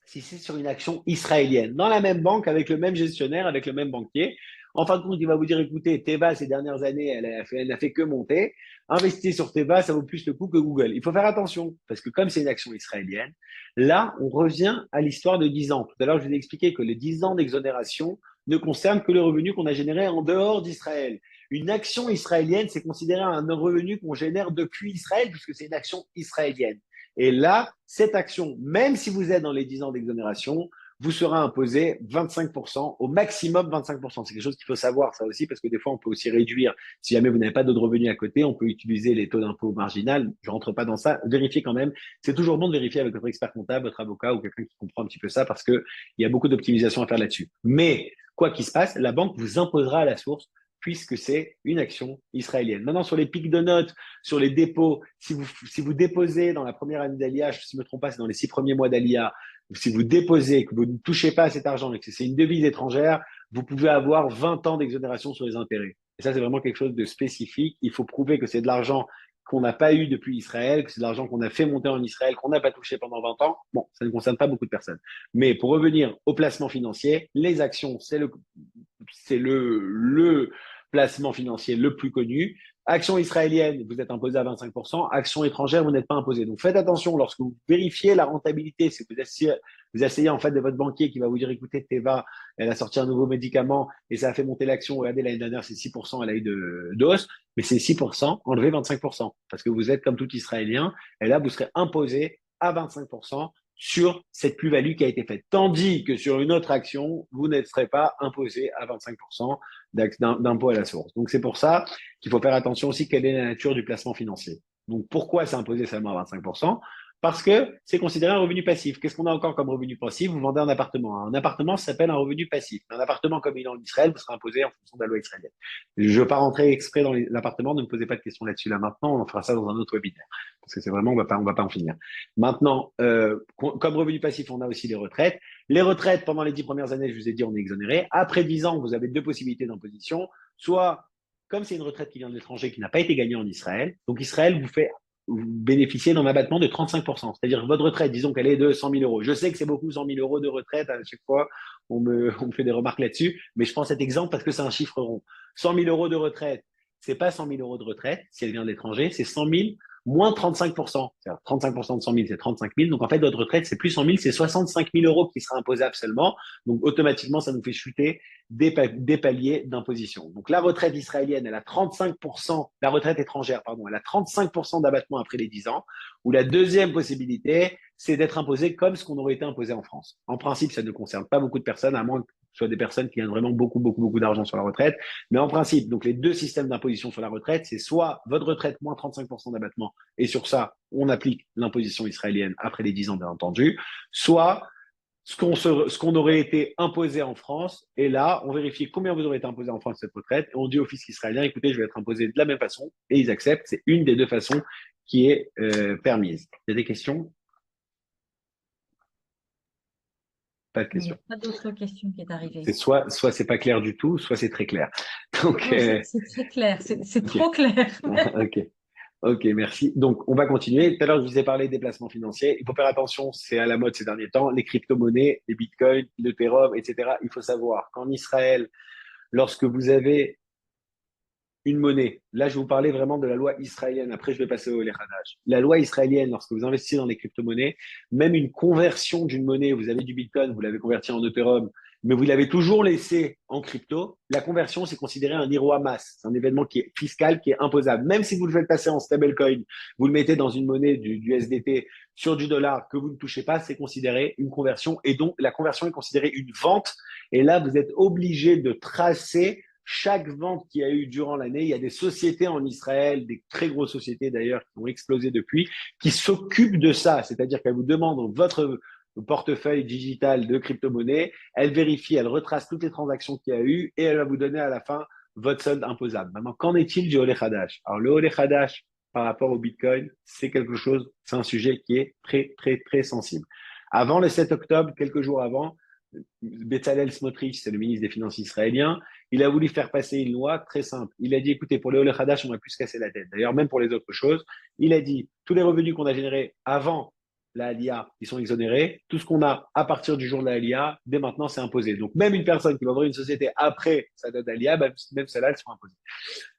si c'est sur une action israélienne, dans la même banque, avec le même gestionnaire, avec le même banquier, en fin de compte, il va vous dire, écoutez, Teva, ces dernières années, elle n'a fait que monter. Investissez sur Teva, ça vaut plus le coup que Google. Il faut faire attention, parce que comme c'est une action israélienne, là, on revient à l'histoire de 10 ans. Tout à l'heure, je vous ai expliqué que les 10 ans d'exonération ne concernent que le revenu qu'on a généré en dehors d'Israël. Une action israélienne, c'est considéré un revenu qu'on génère depuis Israël, puisque c'est une action israélienne. Et là, cette action, même si vous êtes dans les 10 ans d'exonération, vous sera imposé 25%, au maximum 25%. C'est quelque chose qu'il faut savoir, ça aussi, parce que des fois, on peut aussi réduire. Si jamais vous n'avez pas d'autres revenus à côté, on peut utiliser les taux d'impôt marginal. Je rentre pas dans ça. Vérifiez quand même. C'est toujours bon de vérifier avec votre expert comptable, votre avocat ou quelqu'un qui comprend un petit peu ça, parce que il y a beaucoup d'optimisation à faire là-dessus. Mais, quoi qu'il se passe, la banque vous imposera à la source puisque c'est une action israélienne. Maintenant, sur les pics de notes, sur les dépôts, si vous déposez dans la première année d'ALIA, si je ne me trompe pas, c'est dans les 6 premiers mois d'ALIA, si vous déposez, que vous ne touchez pas à cet argent et que c'est une devise étrangère, vous pouvez avoir 20 ans d'exonération sur les intérêts. Et ça, c'est vraiment quelque chose de spécifique. Il faut prouver que c'est de l'argent qu'on n'a pas eu depuis Israël, que c'est de l'argent qu'on a fait monter en Israël, qu'on n'a pas touché pendant 20 ans. Bon, ça ne concerne pas beaucoup de personnes. Mais pour revenir au placement financier, les actions, c'est le placement financier le plus connu. Action israélienne, vous êtes imposé à 25%. Action étrangère, vous n'êtes pas imposé. Donc faites attention lorsque vous vérifiez la rentabilité. Si vous asseyez en fait de votre banquier qui va vous dire, écoutez, Teva, elle a sorti un nouveau médicament et ça a fait monter l'action. Regardez, l'année dernière, c'est 6%, elle a eu de hausse. Mais c'est 6%, enlevez 25%. Parce que vous êtes comme tout Israélien. Et là, vous serez imposé à 25% sur cette plus-value qui a été faite. Tandis que sur une autre action, vous ne serez pas imposé à 25% d'impôt à la source. Donc c'est pour ça qu'il faut faire attention aussi quelle est la nature du placement financier. Donc pourquoi c'est imposé seulement à 25%? Parce que c'est considéré un revenu passif. Qu'est-ce qu'on a encore comme revenu passif? Vous vendez un appartement. Un appartement, ça s'appelle un revenu passif. Un appartement comme il est en Israël, vous serez imposé en fonction de la loi israélienne. Je ne veux pas rentrer exprès dans l'appartement, ne me posez pas de questions là-dessus là maintenant, on fera ça dans un autre webinaire. Parce que c'est vraiment, on va pas en finir. Maintenant, comme revenu passif, on a aussi les retraites. Les retraites, pendant les 10 premières années, je vous ai dit, on est exonéré. Après 10 ans, vous avez deux possibilités d'imposition. Soit, comme c'est une retraite qui vient de l'étranger, qui n'a pas été gagnée en Israël, donc Israël vous bénéficiez d'un abattement de 35%. C'est-à-dire que votre retraite, disons qu'elle est de 100 000 euros. Je sais que c'est beaucoup 100 000 euros de retraite. À chaque fois, on me fait des remarques là-dessus. Mais je prends cet exemple parce que c'est un chiffre rond. 100 000 euros de retraite, c'est pas 100 000 euros de retraite si elle vient de l'étranger, c'est 100 000 moins 35%. C'est-à-dire 35% de 100 000, c'est 35 000. Donc en fait, votre retraite, c'est plus 100 000, c'est 65 000 euros qui sera imposable seulement. Donc automatiquement, ça nous fait chuter des paliers d'imposition. Donc la retraite israélienne, elle a 35%, la retraite étrangère, pardon, elle a 35% d'abattement après les 10 ans. Ou la deuxième possibilité, c'est d'être imposé comme ce qu'on aurait été imposé en France. En principe, ça ne concerne pas beaucoup de personnes, à moins soit des personnes qui gagnent vraiment beaucoup, beaucoup, beaucoup d'argent sur la retraite. Mais en principe, donc les deux systèmes d'imposition sur la retraite, c'est soit votre retraite moins 35% d'abattement, et sur ça, on applique l'imposition israélienne après les 10 ans, bien entendu, soit ce qu'on aurait été imposé en France. Et là, on vérifie combien vous aurez été imposé en France cette retraite. Et on dit au fisc israélien, écoutez, je vais être imposé de la même façon. Et ils acceptent. C'est une des deux façons qui est permise. Il y a des questions? Pas de Il n'y a questions. pas d'autre question qui est arrivée. C'est soit c'est pas clair du tout, soit c'est très clair. Donc, Non, c'est très clair, c'est ok, trop clair. ok. Ok, merci. Donc, on va continuer. Tout à l'heure, je vous ai parlé des placements financiers. Il faut faire attention, c'est à la mode ces derniers temps. Les crypto-monnaies, les bitcoins, l'Ethereum, etc. Il faut savoir qu'en Israël, lorsque vous avez une monnaie, là, je vais vous parler vraiment de la loi israélienne. Après, je vais passer au Lechadash. La loi israélienne, lorsque vous investissez dans les crypto-monnaies, même une conversion d'une monnaie, vous avez du bitcoin, vous l'avez converti en Ethereum, mais vous l'avez toujours laissé en crypto, la conversion, c'est considéré un Iroa mass. C'est un événement qui est fiscal, qui est imposable. Même si vous le faites passer en stablecoin, vous le mettez dans une monnaie du SDT sur du dollar que vous ne touchez pas, c'est considéré une conversion. Et donc, la conversion est considérée une vente. Et là, vous êtes obligé de tracer chaque vente qu'il y a eu durant l'année. Il y a des sociétés en Israël, des très grosses sociétés d'ailleurs, qui ont explosé depuis, qui s'occupent de ça. C'est-à-dire qu'elles vous demandent votre portefeuille digital de crypto-monnaie, elle vérifie, elle retrace toutes les transactions qu'il y a eu et elle va vous donner à la fin votre solde imposable. Maintenant, qu'en est-il du Oleh Hadash? Alors, le Oleh Hadash, par rapport au Bitcoin, c'est quelque chose, c'est un sujet qui est très, très, très sensible. Avant le 7 octobre, quelques jours avant, Bezalel Smotrich, c'est le ministre des Finances israélien, il a voulu faire passer une loi très simple. Il a dit, écoutez, pour les Oleh Hadash, on va plus se casser la tête. D'ailleurs, même pour les autres choses, il a dit, tous les revenus qu'on a générés avant la Alia, ils sont exonérés. Tout ce qu'on a à partir du jour de la Alia, dès maintenant, c'est imposé. Donc, même une personne qui va ouvrir une société après sa date d'Alia, même celles-là, elles sont imposées.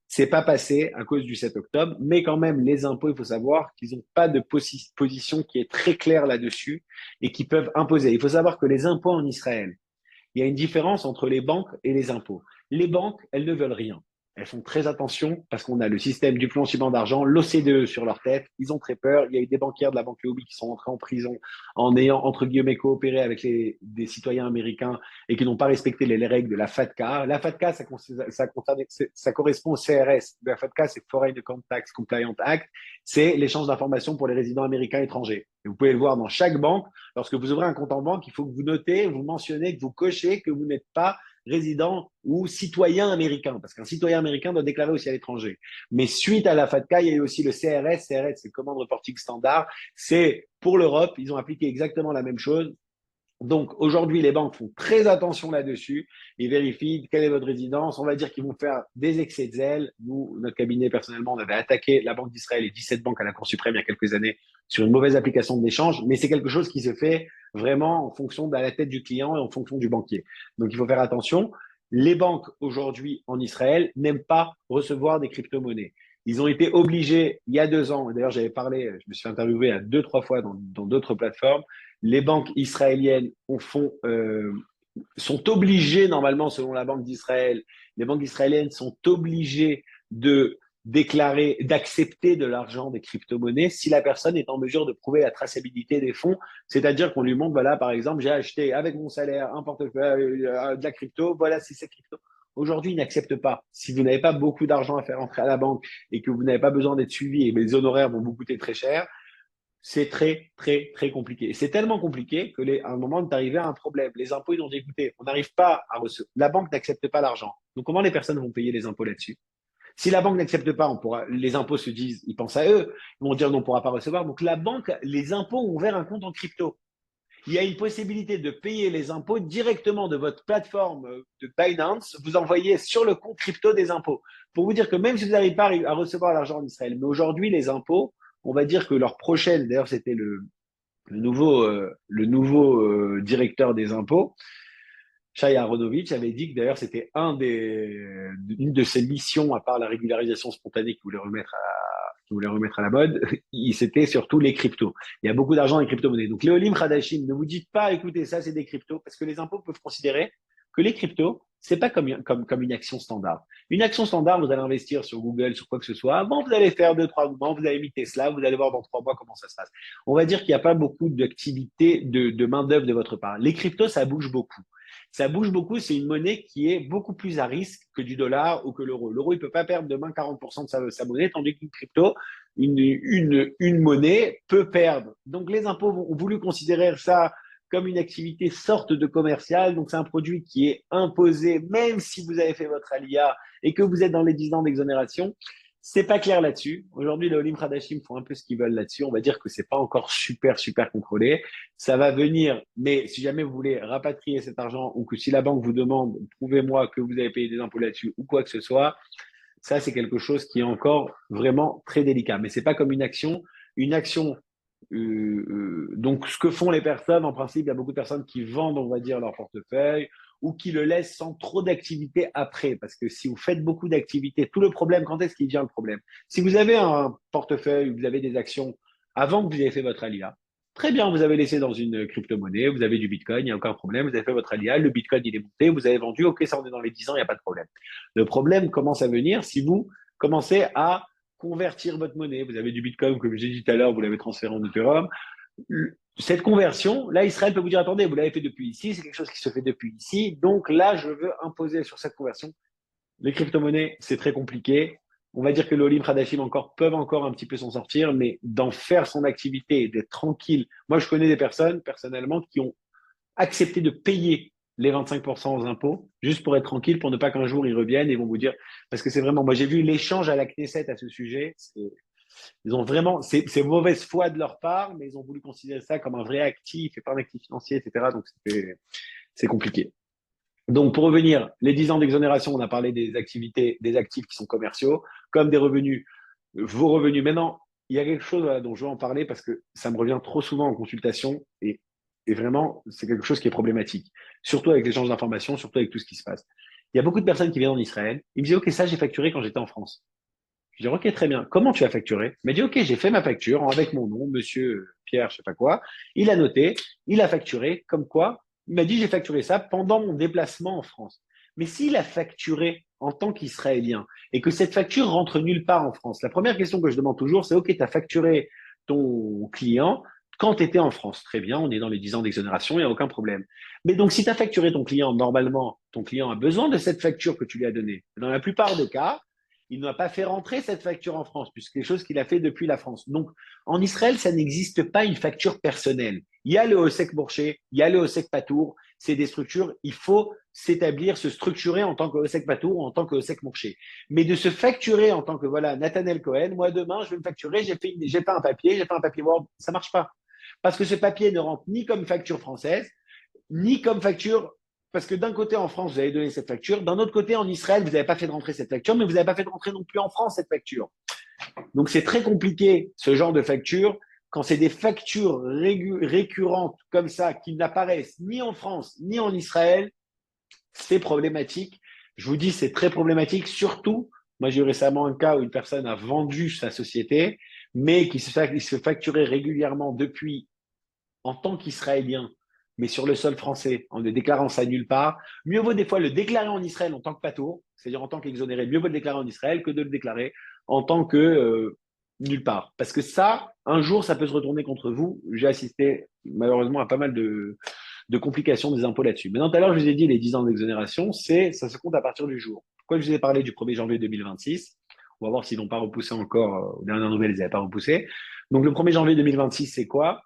C'est pas passé à cause du 7 octobre, mais quand même, les impôts, il faut savoir qu'ils n'ont pas de position qui est très claire là-dessus et qui peuvent imposer. Il faut savoir que les impôts en Israël, il y a une différence entre les banques et les impôts. Les banques, elles ne veulent rien. Elles font très attention parce qu'on a le système du blanchiment d'argent, l'OCDE sur leur tête. Ils ont très peur. Il y a eu des banquières de la banque Leumi qui sont entrés en prison en ayant, entre guillemets, coopéré avec des citoyens américains et qui n'ont pas respecté les règles de la FATCA. La FATCA, ça correspond au CRS. La FATCA, c'est Foreign Account Tax Compliant Act. C'est l'échange d'informations pour les résidents américains étrangers. Et vous pouvez le voir dans chaque banque. Lorsque vous ouvrez un compte en banque, il faut que vous notez, vous mentionnez, que vous cochez que vous n'êtes pas résident ou citoyen américain, parce qu'un citoyen américain doit déclarer aussi à l'étranger. Mais suite à la FATCA, il y a eu aussi le CRS. CRS, c'est le Command Reporting Standard. C'est pour l'Europe. Ils ont appliqué exactement la même chose. Donc aujourd'hui, les banques font très attention là-dessus. Ils vérifient quelle est votre résidence. On va dire qu'ils vont faire des excès de zèle. Nous, notre cabinet, personnellement, on avait attaqué la Banque d'Israël et 17 banques à la Cour suprême il y a quelques années sur une mauvaise application de l'échange. Mais c'est quelque chose qui se fait vraiment en fonction de la tête du client et en fonction du banquier. Donc il faut faire attention. Les banques aujourd'hui en Israël n'aiment pas recevoir des crypto-monnaies. Ils ont été obligés il y a 2 ans, d'ailleurs j'avais parlé, je me suis interviewé à 2, 3 fois dans d'autres plateformes, les banques israéliennes sont obligées, normalement, selon la Banque d'Israël, les banques israéliennes sont obligées de déclarer, d'accepter de l'argent des crypto-monnaies si la personne est en mesure de prouver la traçabilité des fonds. C'est-à-dire qu'on lui montre, voilà, par exemple, j'ai acheté avec mon salaire un portefeuille de la crypto, voilà, c'est cette crypto. Aujourd'hui, ils n'acceptent pas. Si vous n'avez pas beaucoup d'argent à faire entrer à la banque et que vous n'avez pas besoin d'être suivi et les honoraires vont vous coûter très cher, c'est très, très, très compliqué. Et c'est tellement compliqué à un moment, tu arrivé à un problème. Les impôts, ils ont dit, écoutez, on n'arrive pas à recevoir. La banque n'accepte pas l'argent. Donc, comment les personnes vont payer les impôts là-dessus? Si la banque n'accepte pas, les impôts se disent, ils pensent à eux, ils vont dire, non, on ne pourra pas recevoir. Donc, la banque, les impôts ont ouvert un compte en crypto. Il y a une possibilité de payer les impôts directement de votre plateforme de Binance. Vous envoyez sur le compte crypto des impôts. Pour vous dire que même si vous n'arrivez pas à recevoir l'argent en Israël, mais aujourd'hui, les impôts, on va dire que leur prochaine, d'ailleurs, c'était le nouveau directeur des impôts, Shai Aronovitch, avait dit que d'ailleurs c'était une de ses missions, à part la régularisation spontanée qu'il voulait remettre à la mode, c'était surtout les cryptos. Il y a beaucoup d'argent dans les crypto-monnaies. Donc, les Olim Hadashim, ne vous dites pas, écoutez, ça c'est des cryptos, parce que les impôts peuvent considérer que les cryptos, c'est pas comme une action standard. Une action standard, vous allez investir sur Google, sur quoi que ce soit. Avant, vous allez faire 2, 3 mois, vous allez mis Tesla, vous allez voir dans 3 mois comment ça se passe. On va dire qu'il n'y a pas beaucoup d'activité de main-d'œuvre de votre part. Les cryptos, ça bouge beaucoup. ça bouge beaucoup, c'est une monnaie qui est beaucoup plus à risque que du dollar ou que l'euro. L'euro, il ne peut pas perdre demain 40% de sa monnaie, tandis qu'une crypto, une monnaie peut perdre. Donc les impôts ont voulu considérer ça comme une activité sorte de commerciale. Donc c'est un produit qui est imposé, même si vous avez fait votre alia et que vous êtes dans les 10 ans d'exonération. C'est pas clair là-dessus. Aujourd'hui, les Olim Hadashim font un peu ce qu'ils veulent là-dessus. On va dire que c'est pas encore super, super contrôlé. Ça va venir, mais si jamais vous voulez rapatrier cet argent ou que si la banque vous demande, prouvez-moi que vous avez payé des impôts là-dessus ou quoi que ce soit, ça, c'est quelque chose qui est encore vraiment très délicat. Mais c'est pas comme une action. Une action, donc ce que font les personnes, en principe, il y a beaucoup de personnes qui vendent, on va dire, leur portefeuille ou qui le laissent sans trop d'activité après. Parce que si vous faites beaucoup d'activités, tout le problème, quand est-ce qu'il vient le problème? Si vous avez un portefeuille, vous avez des actions avant que vous ayez fait votre alia, très bien, vous avez laissé dans une crypto-monnaie, vous avez du Bitcoin, il n'y a aucun problème, vous avez fait votre alia, le Bitcoin il est monté, vous avez vendu, ok, ça on est dans les 10 ans, il n'y a pas de problème. Le problème commence à venir si vous commencez à convertir votre monnaie. Vous avez du Bitcoin, comme j'ai dit tout à l'heure, vous l'avez transféré en Ethereum. Cette conversion, là, Israël peut vous dire, attendez, vous l'avez fait depuis ici, c'est quelque chose qui se fait depuis ici, donc là, je veux imposer sur cette conversion. Les crypto-monnaies, c'est très compliqué. On va dire que les Olim Hadashim peuvent encore un petit peu s'en sortir, mais d'en faire son activité, d'être tranquille. Moi, je connais des personnes, personnellement, qui ont accepté de payer les 25% aux impôts, juste pour être tranquille, pour ne pas qu'un jour ils reviennent et vont vous dire, parce que c'est vraiment, moi j'ai vu l'échange à la Knesset à ce sujet, ils ont vraiment, c'est mauvaise foi de leur part, mais ils ont voulu considérer ça comme un vrai actif et pas un actif financier, etc. Donc c'est compliqué. Donc pour revenir, les 10 ans d'exonération, on a parlé des activités, des actifs qui sont commerciaux, comme des revenus, vos revenus. Maintenant, il y a quelque chose dont je veux en parler parce que ça me revient trop souvent en consultation et vraiment, c'est quelque chose qui est problématique, surtout avec l'échange d'informations, surtout avec tout ce qui se passe. Il y a beaucoup de personnes qui viennent en Israël. Ils me disent, OK, ça, j'ai facturé quand j'étais en France. Je dis, OK, très bien. Comment tu as facturé? Il m'a dit, OK, j'ai fait ma facture avec mon nom, monsieur Pierre, je sais pas quoi. Il a noté, il a facturé, comme quoi, il m'a dit, j'ai facturé ça pendant mon déplacement en France. Mais s'il a facturé en tant qu'Israélien et que cette facture rentre nulle part en France, la première question que je demande toujours, c'est, OK, tu as facturé ton client quand tu étais en France. Très bien, on est dans les 10 ans d'exonération, il n'y a aucun problème. Mais donc, si tu as facturé ton client, normalement, ton client a besoin de cette facture que tu lui as donnée. Dans la plupart des cas, il n'a pas fait rentrer cette facture en France, puisque c'est quelque chose qu'il a fait depuis la France. Donc, en Israël, ça n'existe pas une facture personnelle. Il y a le Osek Bourché, il y a le Osek Patour, c'est des structures, il faut s'établir, se structurer en tant que Osek Patour ou en tant que Osek Bourché. Mais de se facturer en tant que, voilà, Nathaniel Cohen, moi demain, je vais me facturer, j'ai fait un papier, j'ai fait un papier Word, ça marche pas. Parce que ce papier ne rentre ni comme facture française, ni comme facture parce que d'un côté, en France, vous avez donné cette facture. D'un autre côté, en Israël, vous n'avez pas fait de rentrer cette facture, mais vous n'avez pas fait de rentrer non plus en France cette facture. Donc, c'est très compliqué, ce genre de facture, quand c'est des factures récurrentes comme ça, qui n'apparaissent ni en France, ni en Israël, c'est problématique. Je vous dis, c'est très problématique, surtout, moi, j'ai eu récemment un cas où une personne a vendu sa société, mais qui se facturait régulièrement depuis en tant qu'Israélien, mais sur le sol français, en ne déclarant ça nulle part, mieux vaut des fois le déclarer en Israël en tant que patour, c'est-à-dire en tant qu'exonéré, mieux vaut le déclarer en Israël que de le déclarer en tant que nulle part. Parce que ça, un jour, ça peut se retourner contre vous. J'ai assisté malheureusement à pas mal de complications des impôts là-dessus. Maintenant, tout à l'heure, je vous ai dit, les 10 ans d'exonération, ça se compte à partir du jour. Pourquoi je vous ai parlé du 1er janvier 2026? On va voir s'ils n'ont pas repoussé encore, aux dernières nouvelles, ils n'avaient pas repoussé. Donc, le 1er janvier 2026, c'est quoi?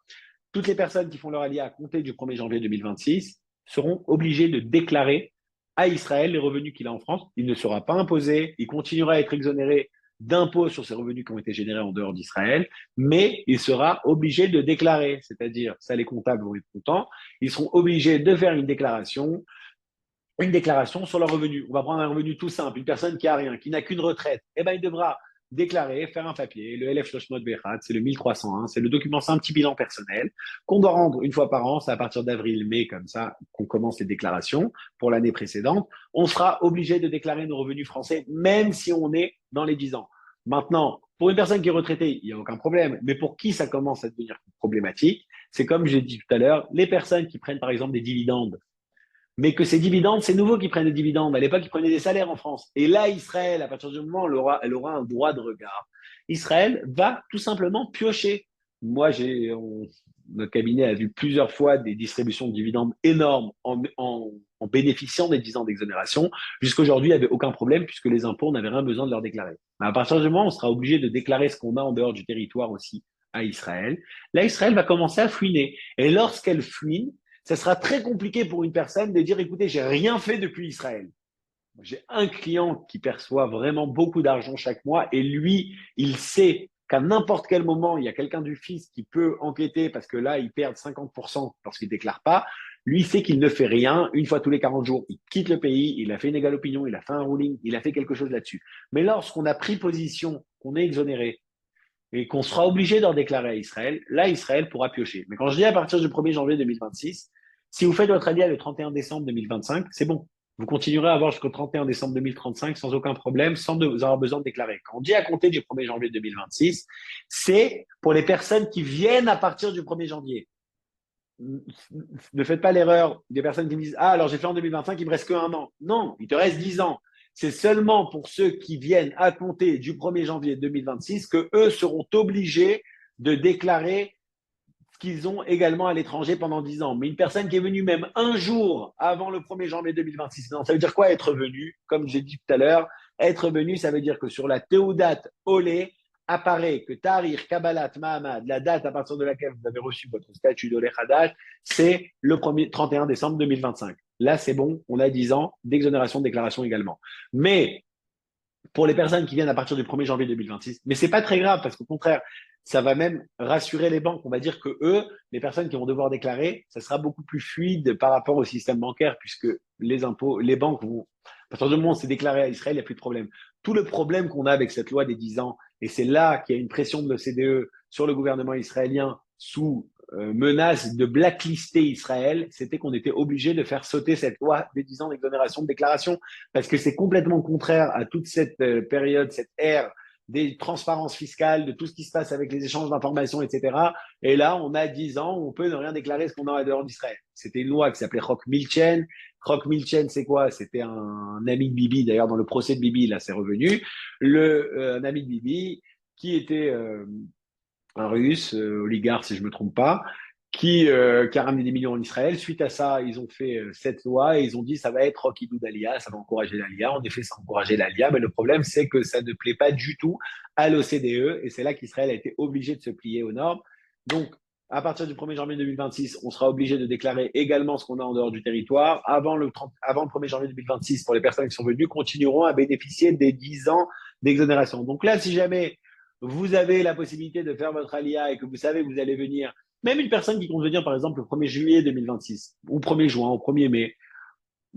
Toutes les personnes qui font leur alia à compter du 1er janvier 2026 seront obligées de déclarer à Israël les revenus qu'il a en France. Il ne sera pas imposé, il continuera à être exonéré d'impôts sur ces revenus qui ont été générés en dehors d'Israël, mais il sera obligé de déclarer, c'est-à-dire, ça les comptables vont être contents, ils seront obligés de faire une déclaration sur leur revenu. On va prendre un revenu tout simple, une personne qui a rien, qui n'a qu'une retraite, eh ben, il devra déclarer, faire un papier, le LF Shoshmot Bechat, c'est le 1301, c'est le document, c'est un petit bilan personnel qu'on doit rendre une fois par an, c'est à partir d'avril-mai comme ça qu'on commence les déclarations pour l'année précédente. On sera obligé de déclarer nos revenus français, même si on est dans les 10 ans. Maintenant, pour une personne qui est retraitée, il n'y a aucun problème, mais pour qui ça commence à devenir problématique, c'est comme j'ai dit tout à l'heure, les personnes qui prennent par exemple des dividendes mais que ces dividendes, c'est nouveau qu'ils prennent des dividendes. À l'époque, ils prenaient des salaires en France. Et là, Israël, à partir du moment où elle aura un droit de regard, Israël va tout simplement piocher. Moi, notre cabinet a vu plusieurs fois des distributions de dividendes énormes en bénéficiant des 10 ans d'exonération. Jusqu'aujourd'hui, il n'y avait aucun problème puisque les impôts n'avaient rien besoin de leur déclarer. Mais à partir du moment où on sera obligé de déclarer ce qu'on a en dehors du territoire aussi à Israël, là, Israël va commencer à fouiner. Et lorsqu'elle fouine, ça sera très compliqué pour une personne de dire, écoutez, j'ai rien fait depuis Israël. J'ai un client qui perçoit vraiment beaucoup d'argent chaque mois et lui, il sait qu'à n'importe quel moment, il y a quelqu'un du fisc qui peut enquêter parce que là, il perd 50% lorsqu'il ne déclare pas. Lui, il sait qu'il ne fait rien. Une fois tous les 40 jours, il quitte le pays, il a fait une égale opinion, il a fait un ruling, il a fait quelque chose là-dessus. Mais lorsqu'on a pris position, qu'on est exonéré et qu'on sera obligé d'en déclarer à Israël, là, Israël pourra piocher. Mais quand je dis à partir du 1er janvier 2026, si vous faites votre alia le 31 décembre 2025, c'est bon. Vous continuerez à avoir jusqu'au 31 décembre 2035 sans aucun problème, sans avoir besoin de déclarer. Quand on dit à compter du 1er janvier 2026, c'est pour les personnes qui viennent à partir du 1er janvier. Ne faites pas l'erreur des personnes qui me disent « Ah, alors j'ai fait en 2025, il me reste que 1 an. » Non, il te reste 10 ans. C'est seulement pour ceux qui viennent à compter du 1er janvier 2026 que eux seront obligés de déclarer ce qu'ils ont également à l'étranger pendant 10 ans. Mais une personne qui est venue même un jour avant le 1er janvier 2026, non, ça veut dire quoi être venu? Comme j'ai dit tout à l'heure, être venu, ça veut dire que sur la Teudat Olé apparaît que Tahrir, Kabbalat, Mahamad, la date à partir de laquelle vous avez reçu votre statut d'Olé Hadash, c'est le 31 décembre 2025. Là, c'est bon, on a 10 ans d'exonération de déclaration également. Mais pour les personnes qui viennent à partir du 1er janvier 2026, mais c'est pas très grave parce qu'au contraire, ça va même rassurer les banques. On va dire que eux, les personnes qui vont devoir déclarer, ça sera beaucoup plus fluide par rapport au système bancaire puisque les impôts, les banques vont, à partir du moment où c'est déclaré à Israël, il n'y a plus de problème. Tout le problème qu'on a avec cette loi des 10 ans, et c'est là qu'il y a une pression de l'OCDE sur le gouvernement israélien sous menace de blacklister Israël, c'était qu'on était obligé de faire sauter cette loi des 10 ans d'exonération de déclaration parce que c'est complètement contraire à toute cette période, cette ère des transparences fiscales, de tout ce qui se passe avec les échanges d'informations, etc. Et là, on a 10 ans où on peut ne rien déclarer ce qu'on a en dehors d'Israël. C'était une loi qui s'appelait Chok Milchen. Chok Milchen, c'est quoi? C'était un ami de Bibi, d'ailleurs dans le procès de Bibi, là c'est revenu, un ami de Bibi qui était un russe, oligarque si je me trompe pas, qui a ramené des millions en Israël. Suite à ça, ils ont fait cette loi et ils ont dit ça va être Rock Idoud Aliyah, ça va encourager l'Aliyah. En effet, ça a encouragé l'Aliyah, mais le problème, c'est que ça ne plaît pas du tout à l'OCDE et c'est là qu'Israël a été obligé de se plier aux normes. Donc, à partir du 1er janvier 2026, on sera obligé de déclarer également ce qu'on a en dehors du territoire. Avant le 1er janvier 2026, pour les personnes qui sont venues, continueront à bénéficier des 10 ans d'exonération. Donc là, si jamais vous avez la possibilité de faire votre alia et que vous savez que vous allez venir, même une personne qui compte venir par exemple le 1er juillet 2026 ou 1er juin ou 1er mai,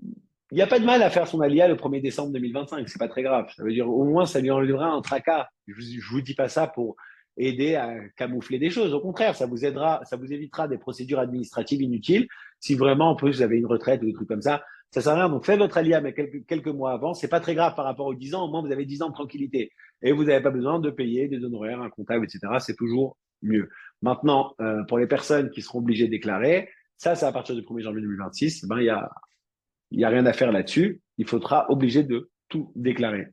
il n'y a pas de mal à faire son alia le 1er décembre 2025, c'est pas très grave. Ça veut dire au moins ça lui enlèvera un tracas. Je vous dis pas ça pour aider à camoufler des choses. Au contraire, ça vous aidera, ça vous évitera des procédures administratives inutiles. Si vraiment en plus vous avez une retraite ou des trucs comme ça sert à rien. Donc faites votre alia mais quelques mois avant, c'est pas très grave par rapport aux 10 ans. Au moins vous avez 10 ans de tranquillité et vous n'avez pas besoin de payer des honoraires, un comptable, etc. C'est toujours mieux. Maintenant, pour les personnes qui seront obligées de déclarer, ça c'est à partir du 1er janvier 2026. Ben il y a rien à faire là-dessus. Il faudra obligé de tout déclarer.